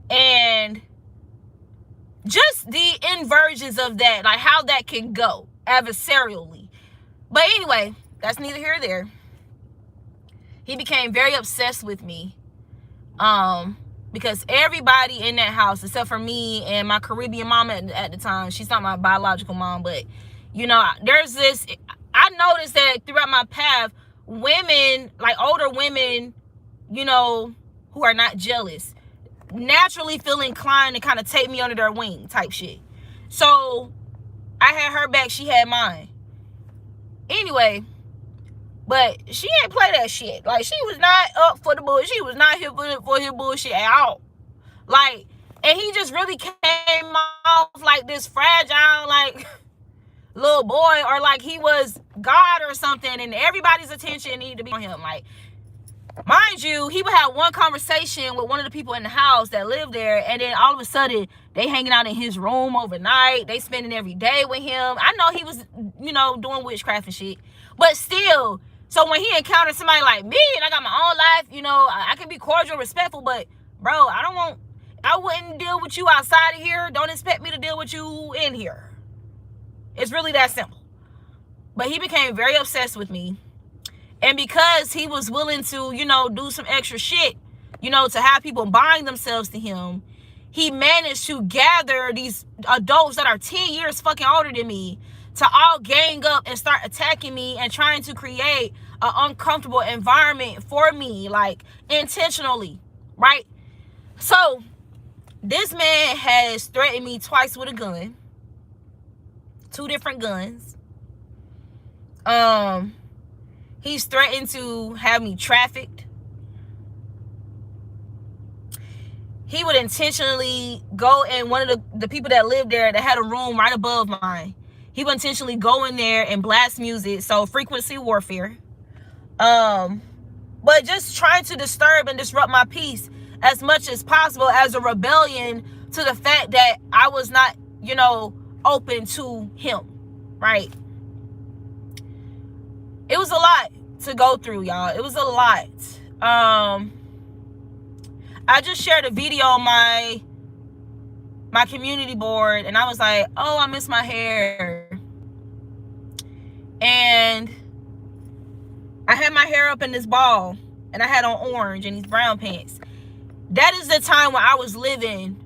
And just the inversions of that, like how that can go adversarially. But anyway, that's neither here nor there. He became very obsessed with me. Because everybody in that house, except for me and my Caribbean mom at the time, she's not my biological mom, but you know, there's this, I noticed that throughout my path, women, like older women, you know, who are not jealous, naturally feel inclined to kind of take me under their wing type shit. So I had her back, she had mine. Anyway, but she ain't play that shit. Like, she was not up for the bullshit. She was not here for his bullshit at all. Like, and he just really came off like this fragile, like, little boy, or like he was God or something, and everybody's attention needed to be on him. Like, mind you, he would have one conversation with one of the people in the house that lived there, and then all of a sudden, they hanging out in his room overnight. They spending every day with him. I know he was, you know, doing witchcraft and shit, but still. So when he encountered somebody like me, and I got my own life, you know, I can be cordial, respectful, but bro, I wouldn't deal with you outside of here. Don't expect me to deal with you in here. It's really that simple. But he became very obsessed with me. And because he was willing to, you know, do some extra shit, you know, to have people bind themselves to him, he managed to gather these adults that are 10 years fucking older than me to all gang up and start attacking me and trying to create an uncomfortable environment for me, like intentionally, right? So this man has threatened me twice with a gun, 2 different guns. He's threatened to have me trafficked. He would intentionally go in one of the people that lived there that had a room right above mine. He would intentionally go in there and blast music, so frequency warfare. But just trying to disturb and disrupt my peace as much as possible as a rebellion to the fact that I was not, you know, open to him, right? It was a lot to go through, y'all. It was a lot. I just shared a video on my community board, and I was like, oh, I miss my hair. And I had my hair up in this ball, and I had on orange and these brown pants. That is the time when I was living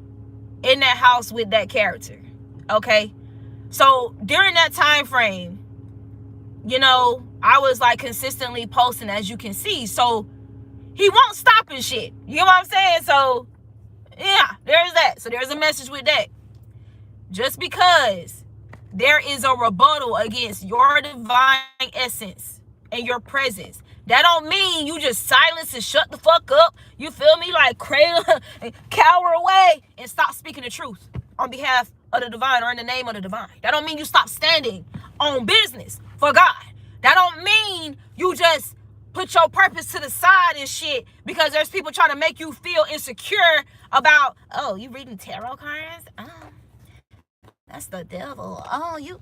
in that house with that character, okay? So during that time frame, you know, I was like consistently posting, as you can see. So he won't stop and shit. You know what I'm saying? So yeah, there's that. So there's a message with that. Just because there is a rebuttal against your divine essence and your presence, that don't mean you just silence and shut the fuck up. You feel me? Like cradle and cower away and stop speaking the truth on behalf of the divine or in the name of the divine. That don't mean you stop standing on business for God. That don't mean you just put your purpose to the side and shit because there's people trying to make you feel insecure about, oh, you reading tarot cards? Oh, that's the devil. Oh, you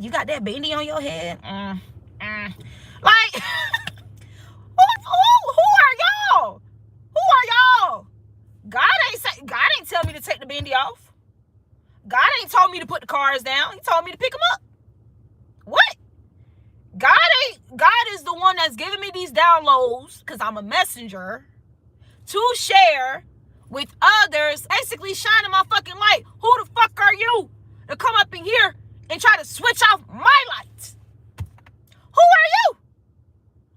got that beanie on your head? Like, who are y'all? Who are y'all? God ain't tell me to take the beanie off. God ain't told me to put the cards down. He told me to pick them up. What? God is the one that's giving me these downloads because I'm a messenger to share with others, basically shining my fucking light. Who the fuck are you to come up in here and try to switch off my lights? Who are you?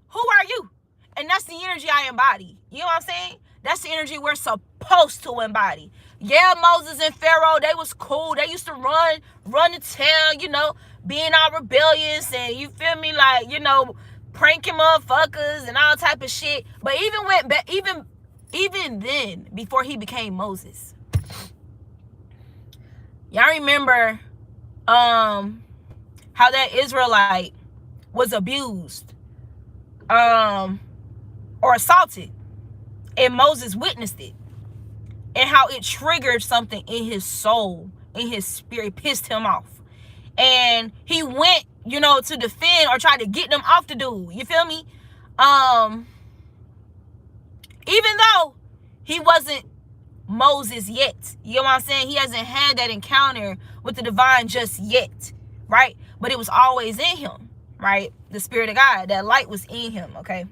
Who are you? And that's the energy I embody. You know what I'm saying? That's the energy we're supposed to embody. Yeah, Moses and Pharaoh, they was cool. They used to run the town, you know, being all rebellious and, you feel me, like, you know, pranking motherfuckers and all type of shit. But even then, before he became Moses, y'all remember how that Israelite was abused or assaulted, and Moses witnessed it. and how it triggered something in his soul, in his spirit, pissed him off. And he went, to defend or try to get them off the dude. You feel me? Even though he wasn't Moses yet. You know what I'm saying? He hasn't had that encounter with the divine just yet, right? But it was always in him, right? The Spirit of God, that light was in him, okay?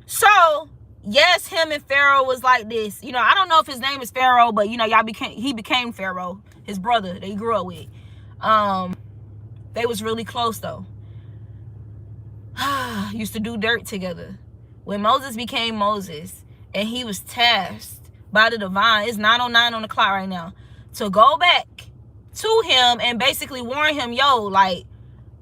So, yes, him and Pharaoh was like this. I don't know if his name is Pharaoh, but, he became Pharaoh, his brother that he grew up with. They was really close, though. Used to do dirt together. When Moses became Moses, and he was tasked by the divine, it's 9:09 on the clock right now, to go back to him and basically warn him, like,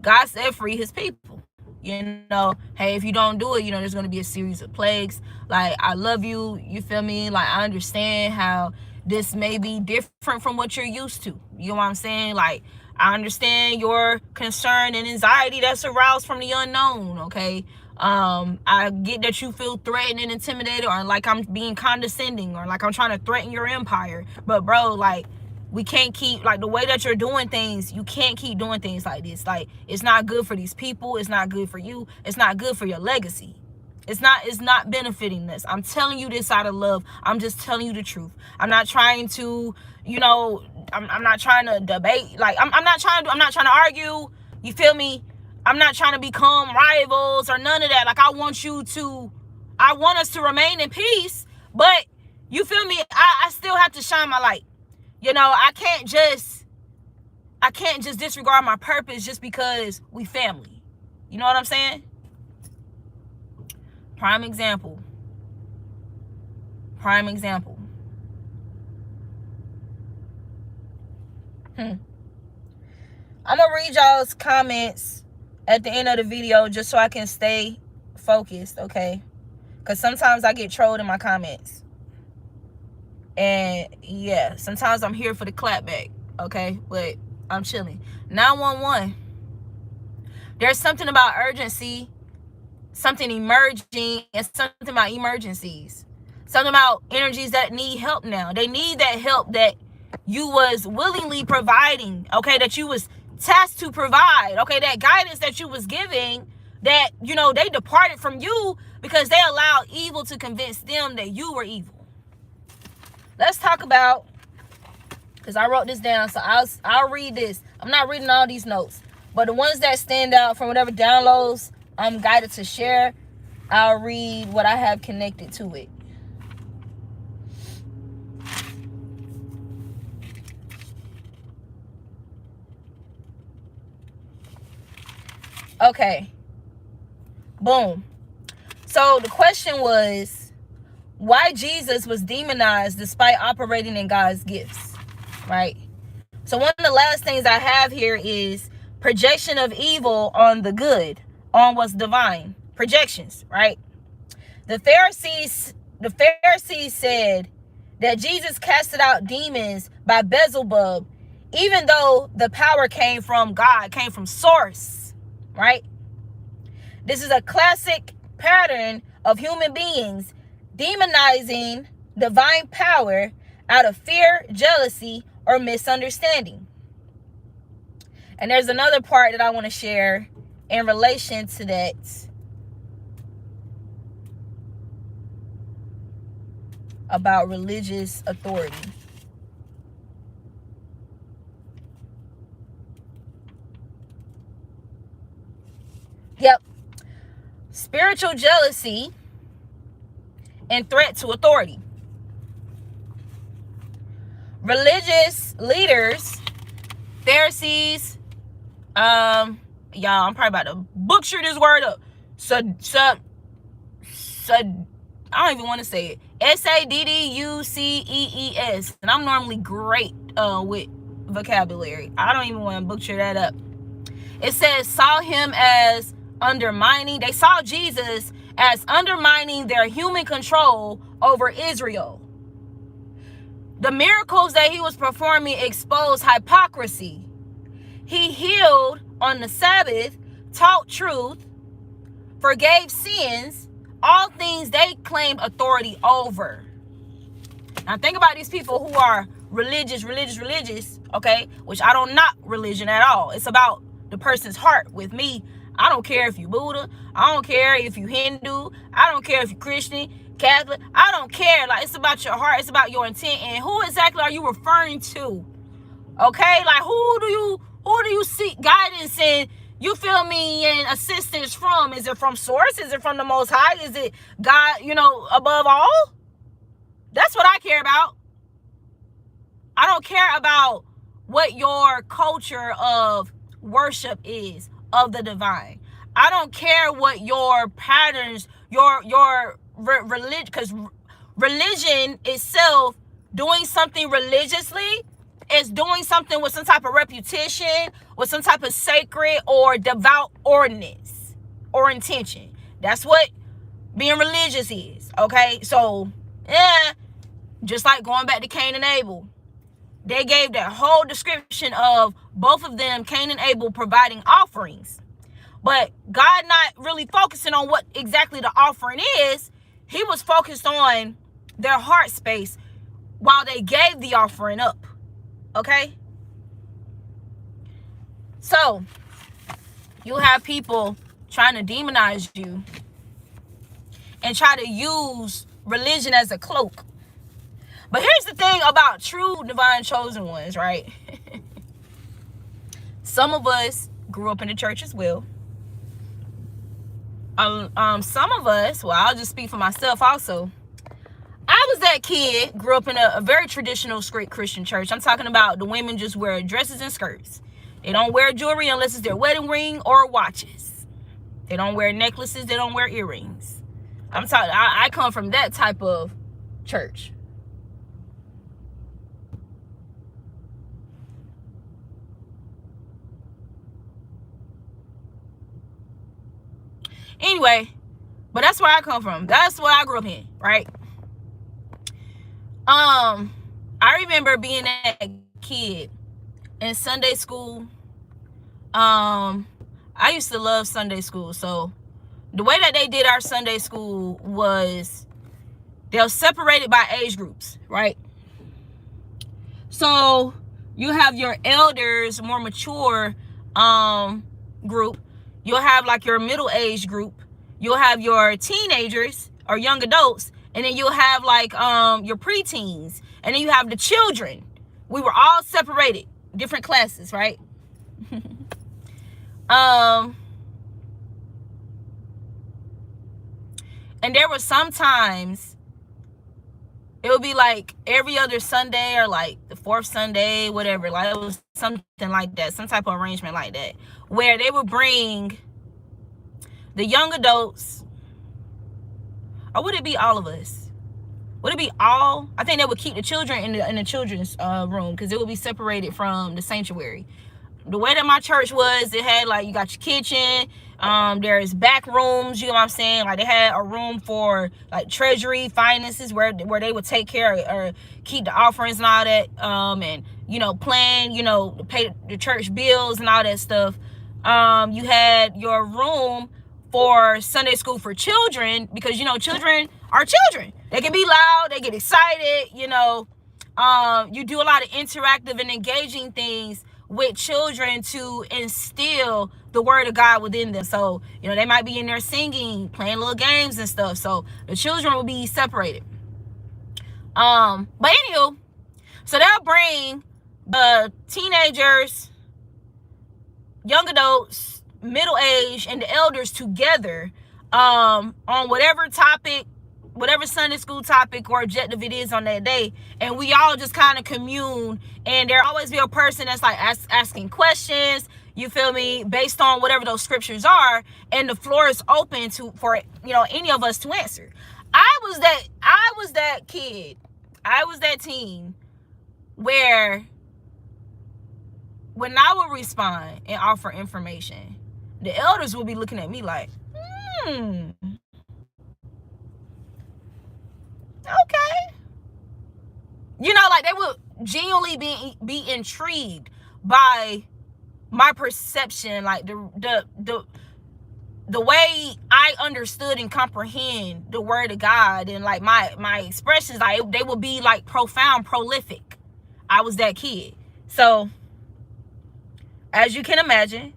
God said free his people. Hey, if you don't do it, there's going to be a series of plagues. Like, I love you. You feel me? Like, I understand how this may be different from what you're used to. You know what I'm saying? Like, I understand your concern and anxiety that's aroused from the unknown, okay? I get that you feel threatened and intimidated, or like I'm being condescending, or like I'm trying to threaten your empire. But bro, like, we can't keep, like, the way that you're doing things, you can't keep doing things like this. Like, it's not good for these people. It's not good for you. It's not good for your legacy. It's not benefiting this. I'm telling you this out of love. I'm just telling you the truth. I'm not trying to, I'm not trying to debate. Like, I'm not trying to argue. You feel me? I'm not trying to become rivals or none of that. Like, I want us to remain in peace, but you feel me? I still have to shine my light. I can't just disregard my purpose just because we family. You know what I'm saying? Prime example. I'm gonna read y'all's comments at the end of the video just so I can stay focused, okay? Because sometimes I get trolled in my comments. And yeah, sometimes I'm here for the clapback, okay? But I'm chilling. 911. There's something about urgency, something emerging, and something about emergencies. Something about energies that need help now. They need that help that you was willingly providing, okay? That you was tasked to provide, okay? That guidance that you was giving, that, they departed from you because they allowed evil to convince them that you were evil. Let's talk about, because I wrote this down, so I'll read this. I'm not reading all these notes, but the ones that stand out from whatever downloads I'm guided to share, I'll read what I have connected to it. Okay. Boom. So the question was, why Jesus was demonized despite operating in God's gifts, right? So one of the last things I have here is projection of evil on the good, on what's divine. Projections, right? The Pharisees said that Jesus casted out demons by Beelzebub, even though the power came from God, came from source, right? This is a classic pattern of human beings demonizing divine power out of fear, jealousy, or misunderstanding. And there's another part that I want to share in relation to that. About religious authority. Yep. Spiritual jealousy and threat to authority. Religious leaders, Pharisees, y'all, I'm probably about to butcher this word up. I don't even want to say it. Sadducees. And I'm normally great with vocabulary. I don't even want to butcher that up. It says, saw him as undermining. They saw Jesus as undermining their human control over Israel. The miracles that he was performing exposed hypocrisy. He healed on the Sabbath, taught truth, forgave sins, all things they claimed authority over. Now think about these people who are religious, okay? Which I don't knock religion at all. It's about the person's heart. With me, I don't care if you Buddha. I don't care if you Hindu. I don't care if you Christian, Catholic. I don't care. Like, it's about your heart. It's about your intent. And who exactly are you referring to? Okay? Like, who do you seek guidance and, you feel me, and assistance from? Is it from source? Is it from the Most High? Is it God, above all? That's what I care about. I don't care about what your culture of worship is of the divine. I don't care what your patterns, your religion, because religion itself, doing something religiously, is doing something with some type of reputation, with some type of sacred or devout ordinance or intention. That's what being religious is, okay? So, just like going back to Cain and Abel, they gave that whole description of both of them, Cain and Abel, providing offerings. But God not really focusing on what exactly the offering is. He was focused on their heart space while they gave the offering up. Okay? So, you have people trying to demonize you and try to use religion as a cloak. But here's the thing about true divine chosen ones, right? Some of us grew up in the church as well. Some of us, well, I'll just speak for myself also. I was that kid, grew up in a very traditional strict Christian church. I'm talking about the women just wear dresses and skirts. They don't wear jewelry unless it's their wedding ring or watches. They don't wear necklaces. They don't wear earrings. I'm talking, I come from that type of church. Anyway, but that's where I come from. That's what I grew up in, right? I remember being that kid in Sunday school. I used to love Sunday school. So the way that they did our Sunday school was they'll separate it by age groups, right? So you have your elders, more mature group. You'll have like your middle age group. You'll have your teenagers or young adults. And then you'll have like your preteens. And then you have the children. We were all separated, different classes, right? And there were sometimes it would be like every other Sunday or like the fourth Sunday, whatever. Like it was something like that, some type of arrangement like that, where they would bring the young adults, or would it be all of us? Would it be all? I think they would keep the children in the children's room because it would be separated from the sanctuary. The way that my church was, it had like, you got your kitchen, there's back rooms, you know what I'm saying? Like they had a room for like treasury, finances, where they would take care of, or keep the offerings and all that, and plan, pay the church bills and all that stuff. You had your room for Sunday school for children, because children are children. They can be loud, they get excited, you do a lot of interactive and engaging things with children to instill the word of God within them. So, they might be in there singing, playing little games and stuff. So the children will be separated. But anywho, so they'll bring the teenagers, young adults, middle age, and the elders together on whatever topic, whatever Sunday school topic or objective it is on that day, and we all just kind of commune. And there always be a person that's like asking questions, you feel me, based on whatever those scriptures are, and the floor is open for any of us to answer. I was that kid, I was that teen where when I would respond and offer information, the elders would be looking at me like, okay. Like they would genuinely be intrigued by my perception, like the the way I understood and comprehend the word of God, and like my expressions, like they would be like profound, prolific. I was that kid. So as you can imagine,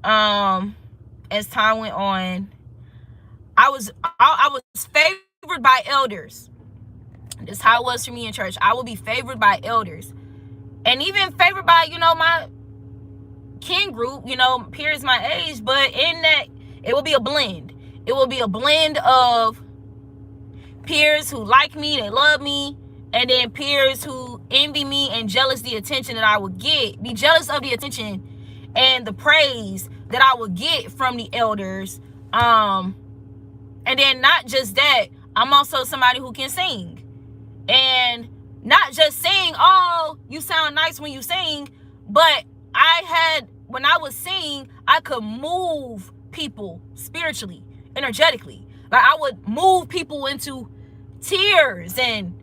as time went on, I was favored by elders. This is how it was for me in church. I would be favored by elders, and even favored by, my kin group, peers my age. But in that, it will be a blend. It will be a blend of peers who like me, they love me, and then peers who envy me and jealous the attention that I would get. Be jealous of the attention and the praise that I would get from the elders. And then not just that, I'm also somebody who can sing. And not just sing, oh, you sound nice when you sing, but when I was singing, I could move people spiritually, energetically. Like I would move people into tears, and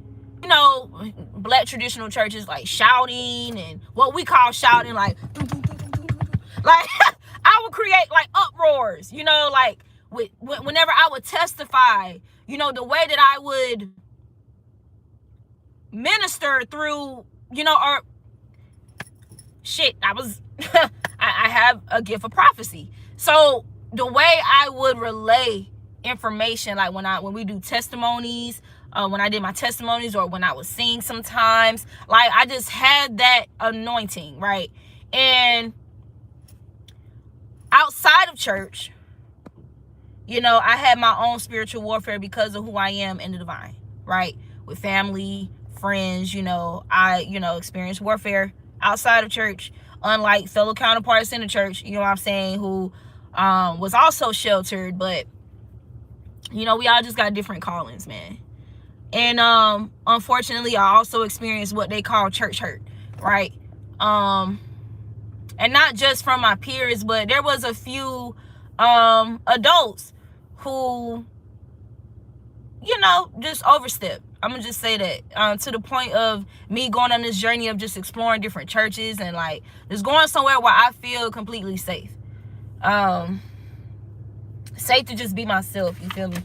Black traditional churches, like shouting, and what we call shouting, like I would create like uproars, like whenever I would testify, the way that I would minister through, or shit, I have a gift of prophecy. So the way I would relay information, like when we do testimonies, when I did my testimonies, or when I was sing sometimes, like I just had that anointing, right? And outside of church, I had my own spiritual warfare because of who I am in the divine, right? With family, friends, I experienced warfare outside of church, unlike fellow counterparts in the church, what I'm saying, who was also sheltered. But we all just got different callings, man. And unfortunately, I also experienced what they call church hurt, right? And not just from my peers, but there was a few adults who just overstepped. I'm gonna just say that, to the point of me going on this journey of just exploring different churches and like just going somewhere where I feel completely safe. Safe to just be myself, you feel me?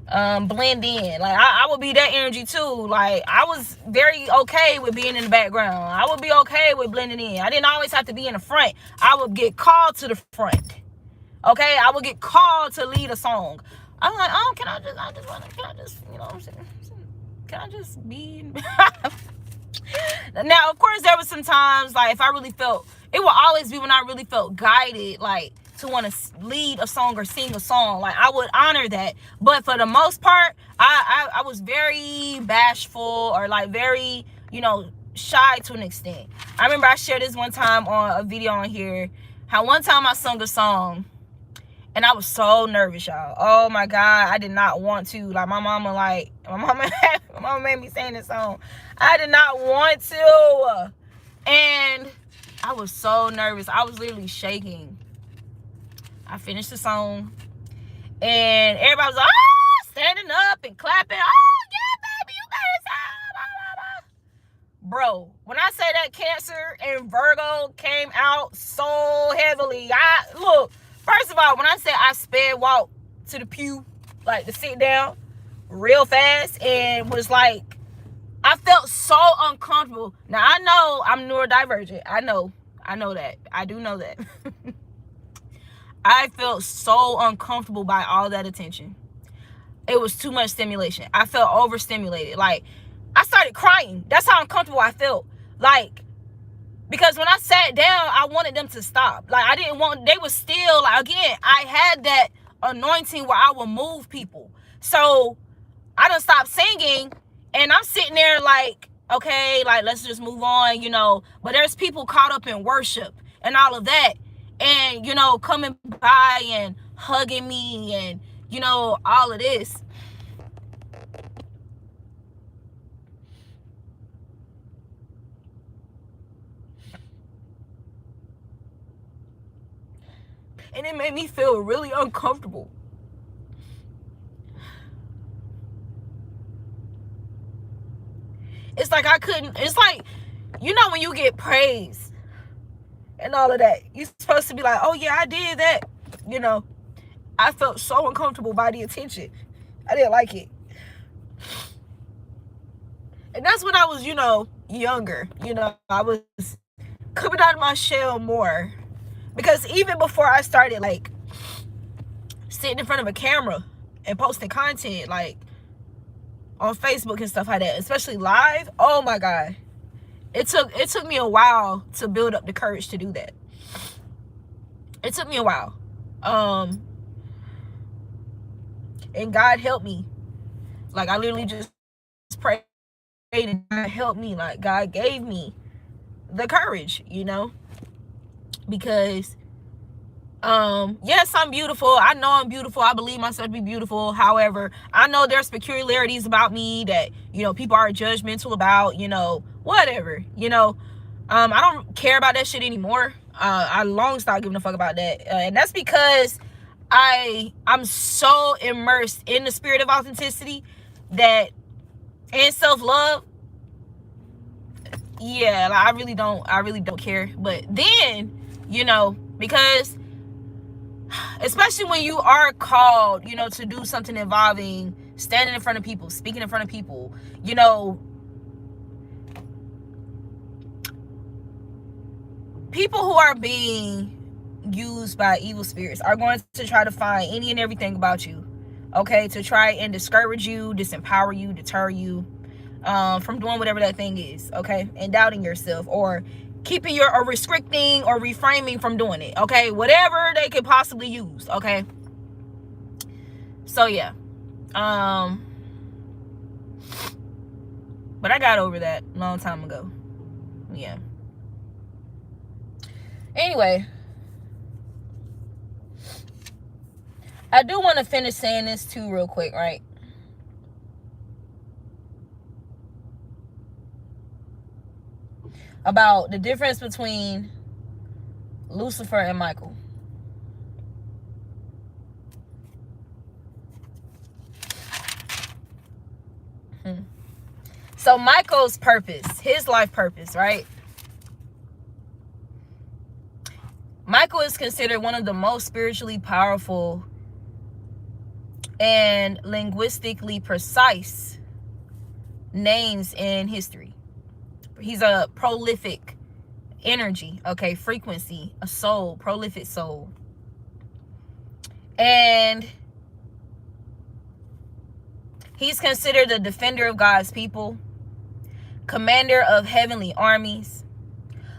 Blend in. Like I would be that energy too. Like I was very okay with being in the background. I would be okay with blending in. I didn't always have to be in the front. I would get called to the front. Okay, I would get called to lead a song. I'm like, oh, can I just what I'm saying? Can I just be? Now, of course, there was some times, like, if I really felt, it will always be when I really felt guided, like, to want to lead a song or sing a song. Like, I would honor that. But for the most part, I was very bashful, or, like, very, shy to an extent. I remember I shared this one time on a video on here, how one time I sung a song, and I was so nervous, y'all. Oh my God, I did not want to. Like my mama made me sing this song. I did not want to. And I was so nervous. I was literally shaking. I finished the song, and everybody was like, oh, standing up and clapping. Oh yeah, baby, you got it. Bro, when I say that Cancer and Virgo came out so heavily, look. First of all, when I say I sped walk to the pew, like to sit down real fast, and was like, I felt so uncomfortable. Now, I know I'm neurodivergent. I know that. I do know that. I felt so uncomfortable by all that attention. It was too much stimulation. I felt overstimulated. Like, I started crying. That's how uncomfortable I felt. Like, because when I sat down, I wanted them to stop. Like, I didn't want, they were still, like, again, I had that anointing where I would move people. So I done stopped singing, and I'm sitting there like, okay, like, let's just move on, But there's people caught up in worship and all of that. And, coming by and hugging me and, all of this. And it made me feel really uncomfortable. It's like I couldn't, it's like, when you get praise and all of that, you're supposed to be like, oh yeah, I did that, I felt so uncomfortable by the attention. I didn't like it. And that's when I was, younger. I was coming out of my shell more. Because even before I started, like, sitting in front of a camera and posting content, like, on Facebook and stuff like that, especially live, oh my God. It took me a while to build up the courage to do that. It took me a while. And God helped me. Like, I literally just prayed and God helped me. Like, God gave me the courage, because yes, I'm beautiful. I know I'm beautiful. I believe myself to be beautiful. However, I know there's peculiarities about me that, people are judgmental about, whatever, I don't care about that shit anymore. I long stopped giving a fuck about that. And that's because I'm so immersed in the spirit of authenticity that, and self-love. Yeah, like, I really don't care. But then, because especially when you are called, to do something involving standing in front of people, speaking in front of people, people who are being used by evil spirits are going to try to find any and everything about you, okay, to try and discourage you, disempower you, deter you from doing whatever that thing is, okay, and doubting yourself, or keeping your, or restricting or reframing from doing it, okay, whatever they could possibly use, okay. So yeah, but I got over that a long time ago. Yeah. Anyway, I do want to finish saying this too real quick, right? About the difference between Lucifer and Michael. So Michael's purpose, his life purpose, right? Michael is considered one of the most spiritually powerful and linguistically precise names in history. He's a prolific energy, okay, frequency, a soul, prolific soul. And he's considered the defender of God's people, commander of heavenly armies,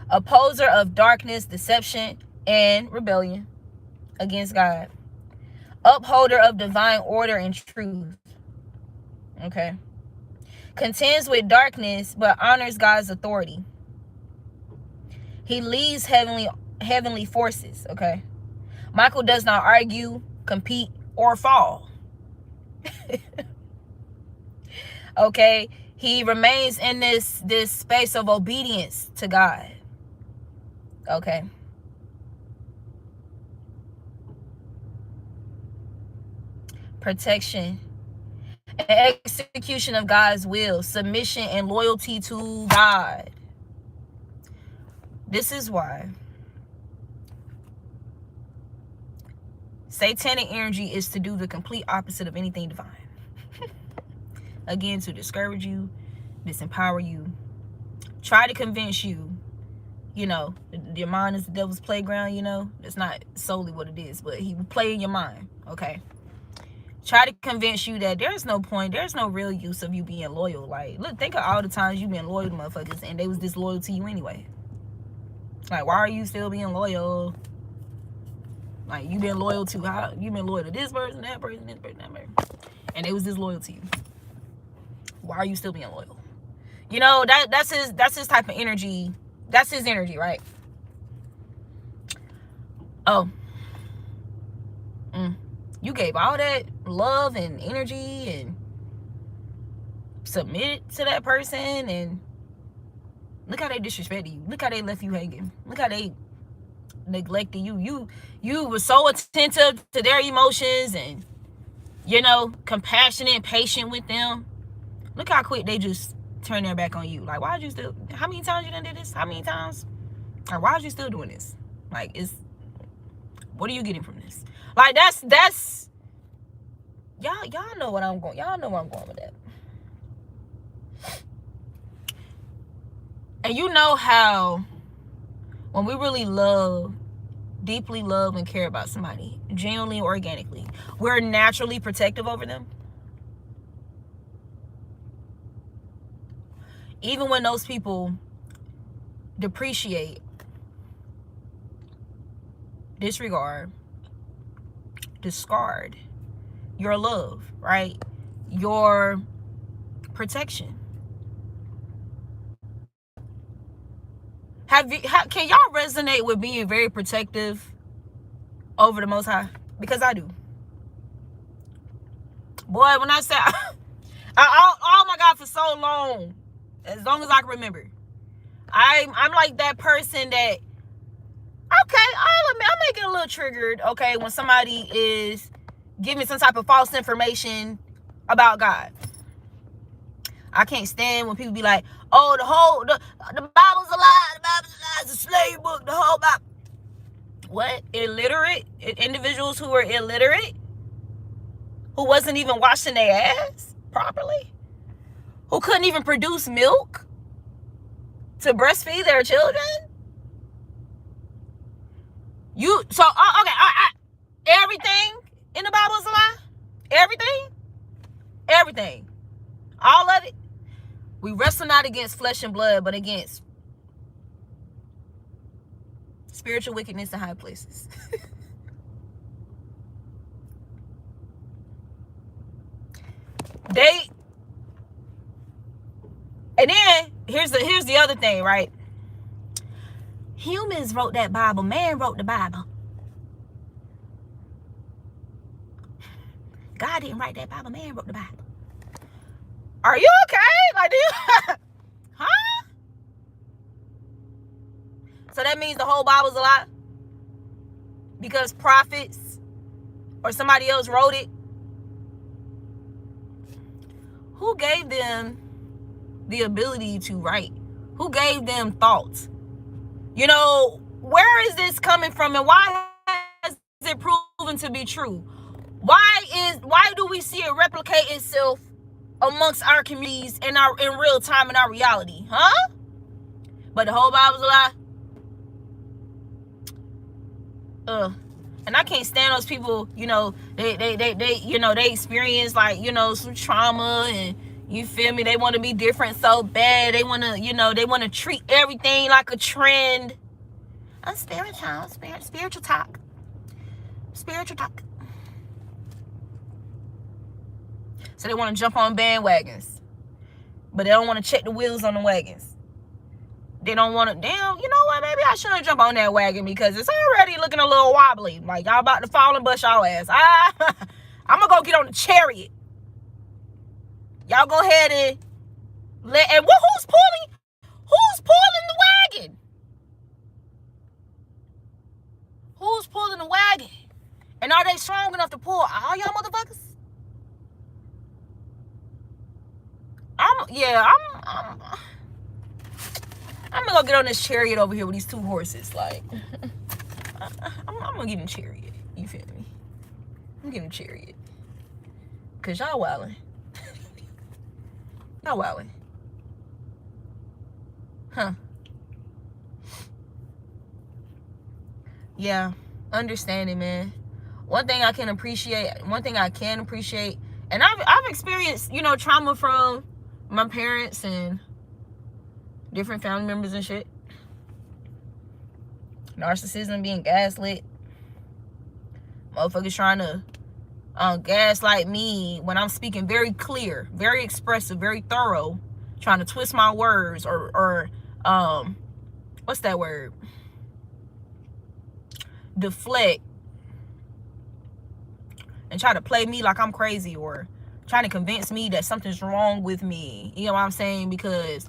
opposer of darkness, deception, and rebellion against God, upholder of divine order and truth, okay, contends with darkness but honors God's authority. He leads heavenly forces, okay. Michael does not argue, compete, or fall. Okay, he remains in this space of obedience to God, okay. Protection and execution of God's will, submission and loyalty to God. This is why satanic energy is to do the complete opposite of anything divine. Again, to discourage you, disempower you, try to convince you, your mind is the devil's playground, That's not solely what it is, but he will play in your mind, okay? Try to convince you that there's no point, there's no real use of you being loyal. Like, look, think of all the times you've been loyal to motherfuckers and they was disloyal to you anyway. Like, why are you still being loyal? Like, you've been loyal to how? You've been loyal to this person, that person, this person, that person, and they was disloyal to you. Why are you still being loyal? That's his type of energy. That's his energy, right? Oh. You gave all that love and energy and submitted to that person, and look how they disrespected you. Look how they left you hanging. Look how they neglected you. You were so attentive to their emotions and, compassionate and patient with them. Look how quick they just turn their back on you. Like, why'd you still, how many times you done did this? How many times? Or why'd you still doing this? Like, What are you getting from this? Like, that's y'all know what I'm going. Y'all know where I'm going with that. And you know how when we really deeply love and care about somebody, genuinely, organically, we're naturally protective over them. Even when those people depreciate, disregard, discard your love, right? Your protection. Can y'all resonate with being very protective over the Most High? Because I do. Boy, when I say, oh my God, for so long as I can remember, I'm like that person that, okay, I'm making a little triggered, okay, when somebody is giving some type of false information about God. I can't stand when people be like, oh, the Bible's a lie, the Bible's a lie, it's a slave book, the whole Bible. What? Illiterate individuals who are illiterate, who wasn't even washing their ass properly, who couldn't even produce milk to breastfeed their children. Everything in the Bible is a lie. Everything, all of it. We wrestle not against flesh and blood, but against spiritual wickedness in high places. And then here's the other thing, right? Humans wrote that Bible. Man wrote the Bible. God didn't write that Bible. Man wrote the Bible. Are you okay? Like, huh? So that means the whole Bible's a lie? Because prophets or somebody else wrote it? Who gave them the ability to write? Who gave them thoughts? You know, where is this coming from, and why has it proven to be true? Why do we see it replicate itself amongst our communities in real time in our reality? Huh? But the whole Bible's a lie? And I can't stand those people, you know, they experience, like, you know, some trauma, and you feel me, they want to be different so bad. They want to, you know, they want to treat everything like a trend. I'm spiritual talk. So they want to jump on bandwagons, but they don't want to check the wheels on the wagons. They don't want to, damn, you know what, maybe I shouldn't jump on that wagon because it's already looking a little wobbly. Like, y'all about to fall and bust y'all ass. I'm going to go get on the chariot. Y'all go ahead and who's pulling the wagon? Who's pulling the wagon? And are they strong enough to pull all y'all motherfuckers? I'm gonna go get on this chariot over here with these two horses. Like, I'm gonna get in a chariot. You feel me? I'm getting a chariot. Cause y'all wildin'. Y'all wildin'. Huh. Yeah. Understanding, man. One thing I can appreciate, and I've experienced, you know, trauma from my parents and different family members and shit. Narcissism, being gaslit. Motherfuckers trying to gaslight me when I'm speaking very clear, very expressive, very thorough, trying to twist my words or what's that word? Deflect and try to play me like I'm crazy, or trying to convince me that something's wrong with me. You know what I'm saying? Because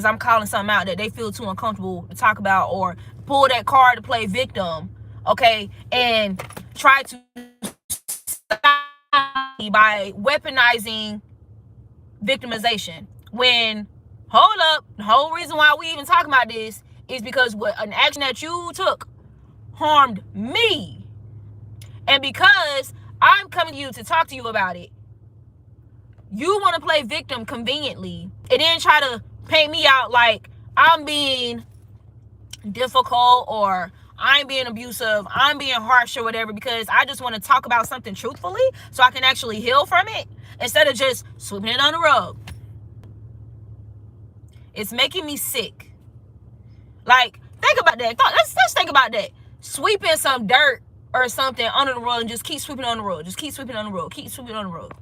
I'm calling something out that they feel too uncomfortable to talk about, or pull that card to play victim, okay, and try to stop me by weaponizing victimization. When, hold up, the whole reason why we even talking about this is because what an action that you took harmed me. And because I'm coming to you to talk to you about it, you want to play victim conveniently and then try to paint me out like I'm being difficult or I'm being abusive, I'm being harsh or whatever, because I just want to talk about something truthfully so I can actually heal from it instead of just sweeping it on the rug. It's making me sick. Like, think about that. Let's think about that. Sweeping some dirt or something under the rug and just keep sweeping on the rug. Just keep sweeping on the rug. Keep sweeping on the rug.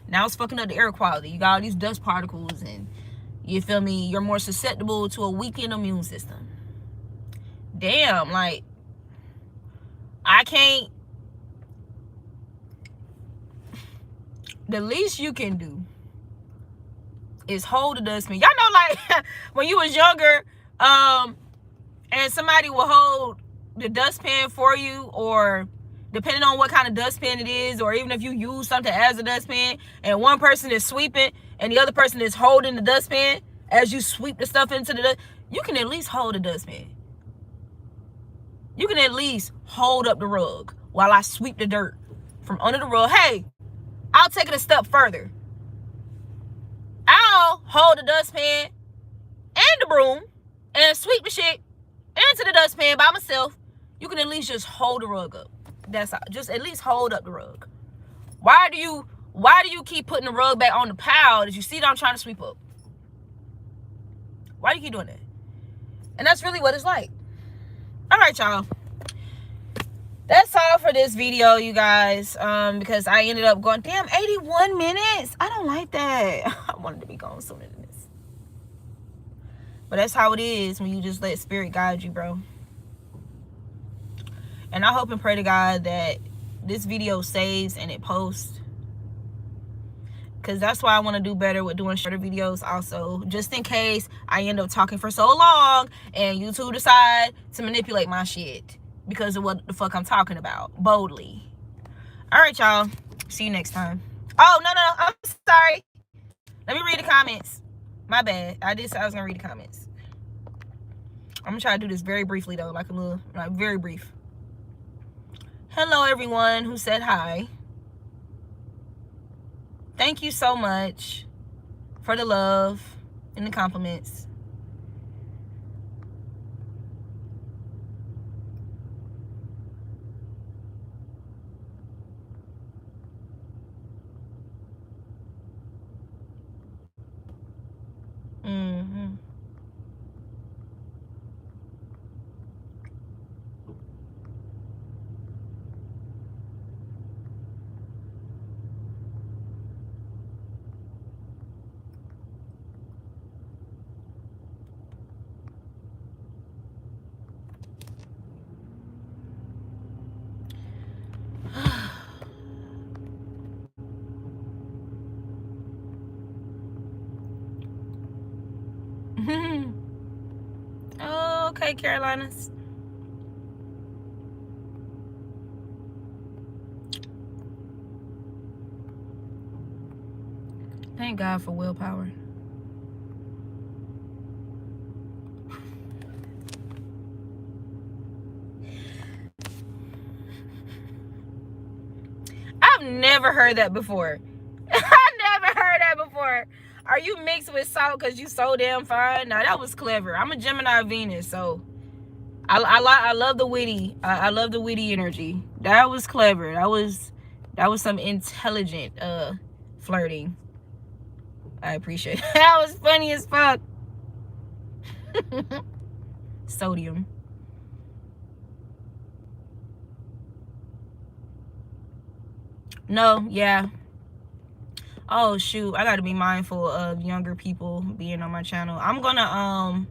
Now it's fucking up the air quality. You got all these dust particles and, you feel me, you're more susceptible to a weakened immune system. Damn, like, I can't. The least you can do is hold the dustbin. Y'all know, like, when you was younger, and somebody will hold the dustpan for you, or depending on what kind of dustpan it is, or even if you use something as a dustpan, and one person is sweeping and the other person is holding the dustpan as you sweep the stuff into the dust, you can at least hold the dustpan. You can at least hold up the rug while I sweep the dirt from under the rug. Hey, I'll take it a step further. I'll hold the dustpan and the broom and sweep the shit into the dustpan by myself. You can at least just hold the rug up. That's all. Just at least hold up the rug. Why do you keep putting the rug back on the pile that you see that I'm trying to sweep up? Why do you keep doing that? And that's really what it's like. All right, y'all. That's all for this video, you guys. Because I ended up going, damn, 81 minutes. I don't like that. I wanted to be gone sooner than this. But that's how it is when you just let spirit guide you, bro. And I hope and pray to God that this video saves and it posts. Because that's why I want to do better with doing shorter videos also. Just in case I end up talking for so long and YouTube decide to manipulate my shit because of what the fuck I'm talking about boldly. All right, y'all. See you next time. Oh, no. I'm sorry. Let me read the comments. My bad. I did say I was going to read the comments. I'm going to try to do this very briefly, though. Like very brief. Hello, everyone who said hi. Thank you so much for the love and the compliments. Oh, okay, Carolinas. Thank God for willpower. I've never heard that before. I never heard that before. Are you mixed with salt because you so damn fine? Now that was clever. I'm a Gemini Venus, so I love the witty. I love the witty energy. That was clever. That was some intelligent flirting. I appreciate it. That was funny as fuck. Sodium. No, yeah. Oh shoot, I gotta be mindful of younger people being on my channel. I'm gonna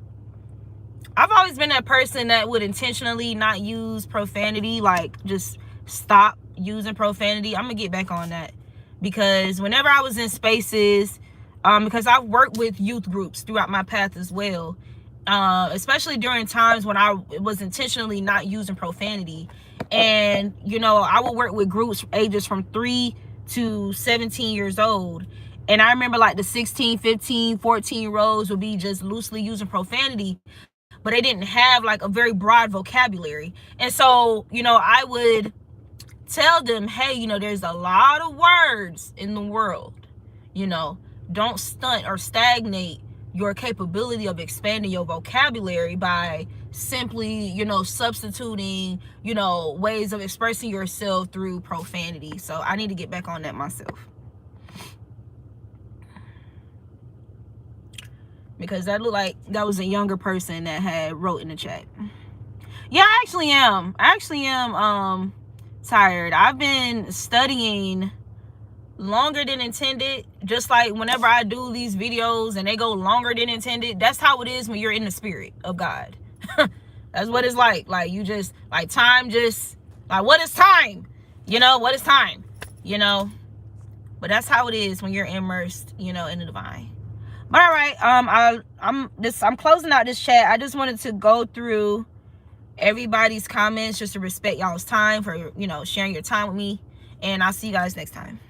I've always been that person that would intentionally not use profanity, like just stop using profanity. I'm gonna get back on that, because whenever I was in spaces, because I've worked with youth groups throughout my path as well, especially during times when I was intentionally not using profanity. And you know, I would work with groups ages from 3 to 17 years old, and I remember like the 16, 15, 14-year-olds would be just loosely using profanity, but they didn't have like a very broad vocabulary. And so, you know, I would tell them, hey, you know, there's a lot of words in the world. You know, don't stunt or stagnate your capability of expanding your vocabulary by simply, you know, substituting, you know, ways of expressing yourself through profanity. So I need to get back on that myself, because that looked like that was a younger person that had wrote in the chat. Yeah, I actually am tired. I've been studying longer than intended. Just like whenever I do these videos and they go longer than intended, that's how it is when you're in the spirit of God. That's what it's like. Like, you just, like, time just, like, what is time? You know, what is time? You know, but that's how it is when you're immersed, you know, in the divine. But all right, I'm closing out this chat. I just wanted to go through everybody's comments just to respect y'all's time for, you know, sharing your time with me, and I'll see you guys next time.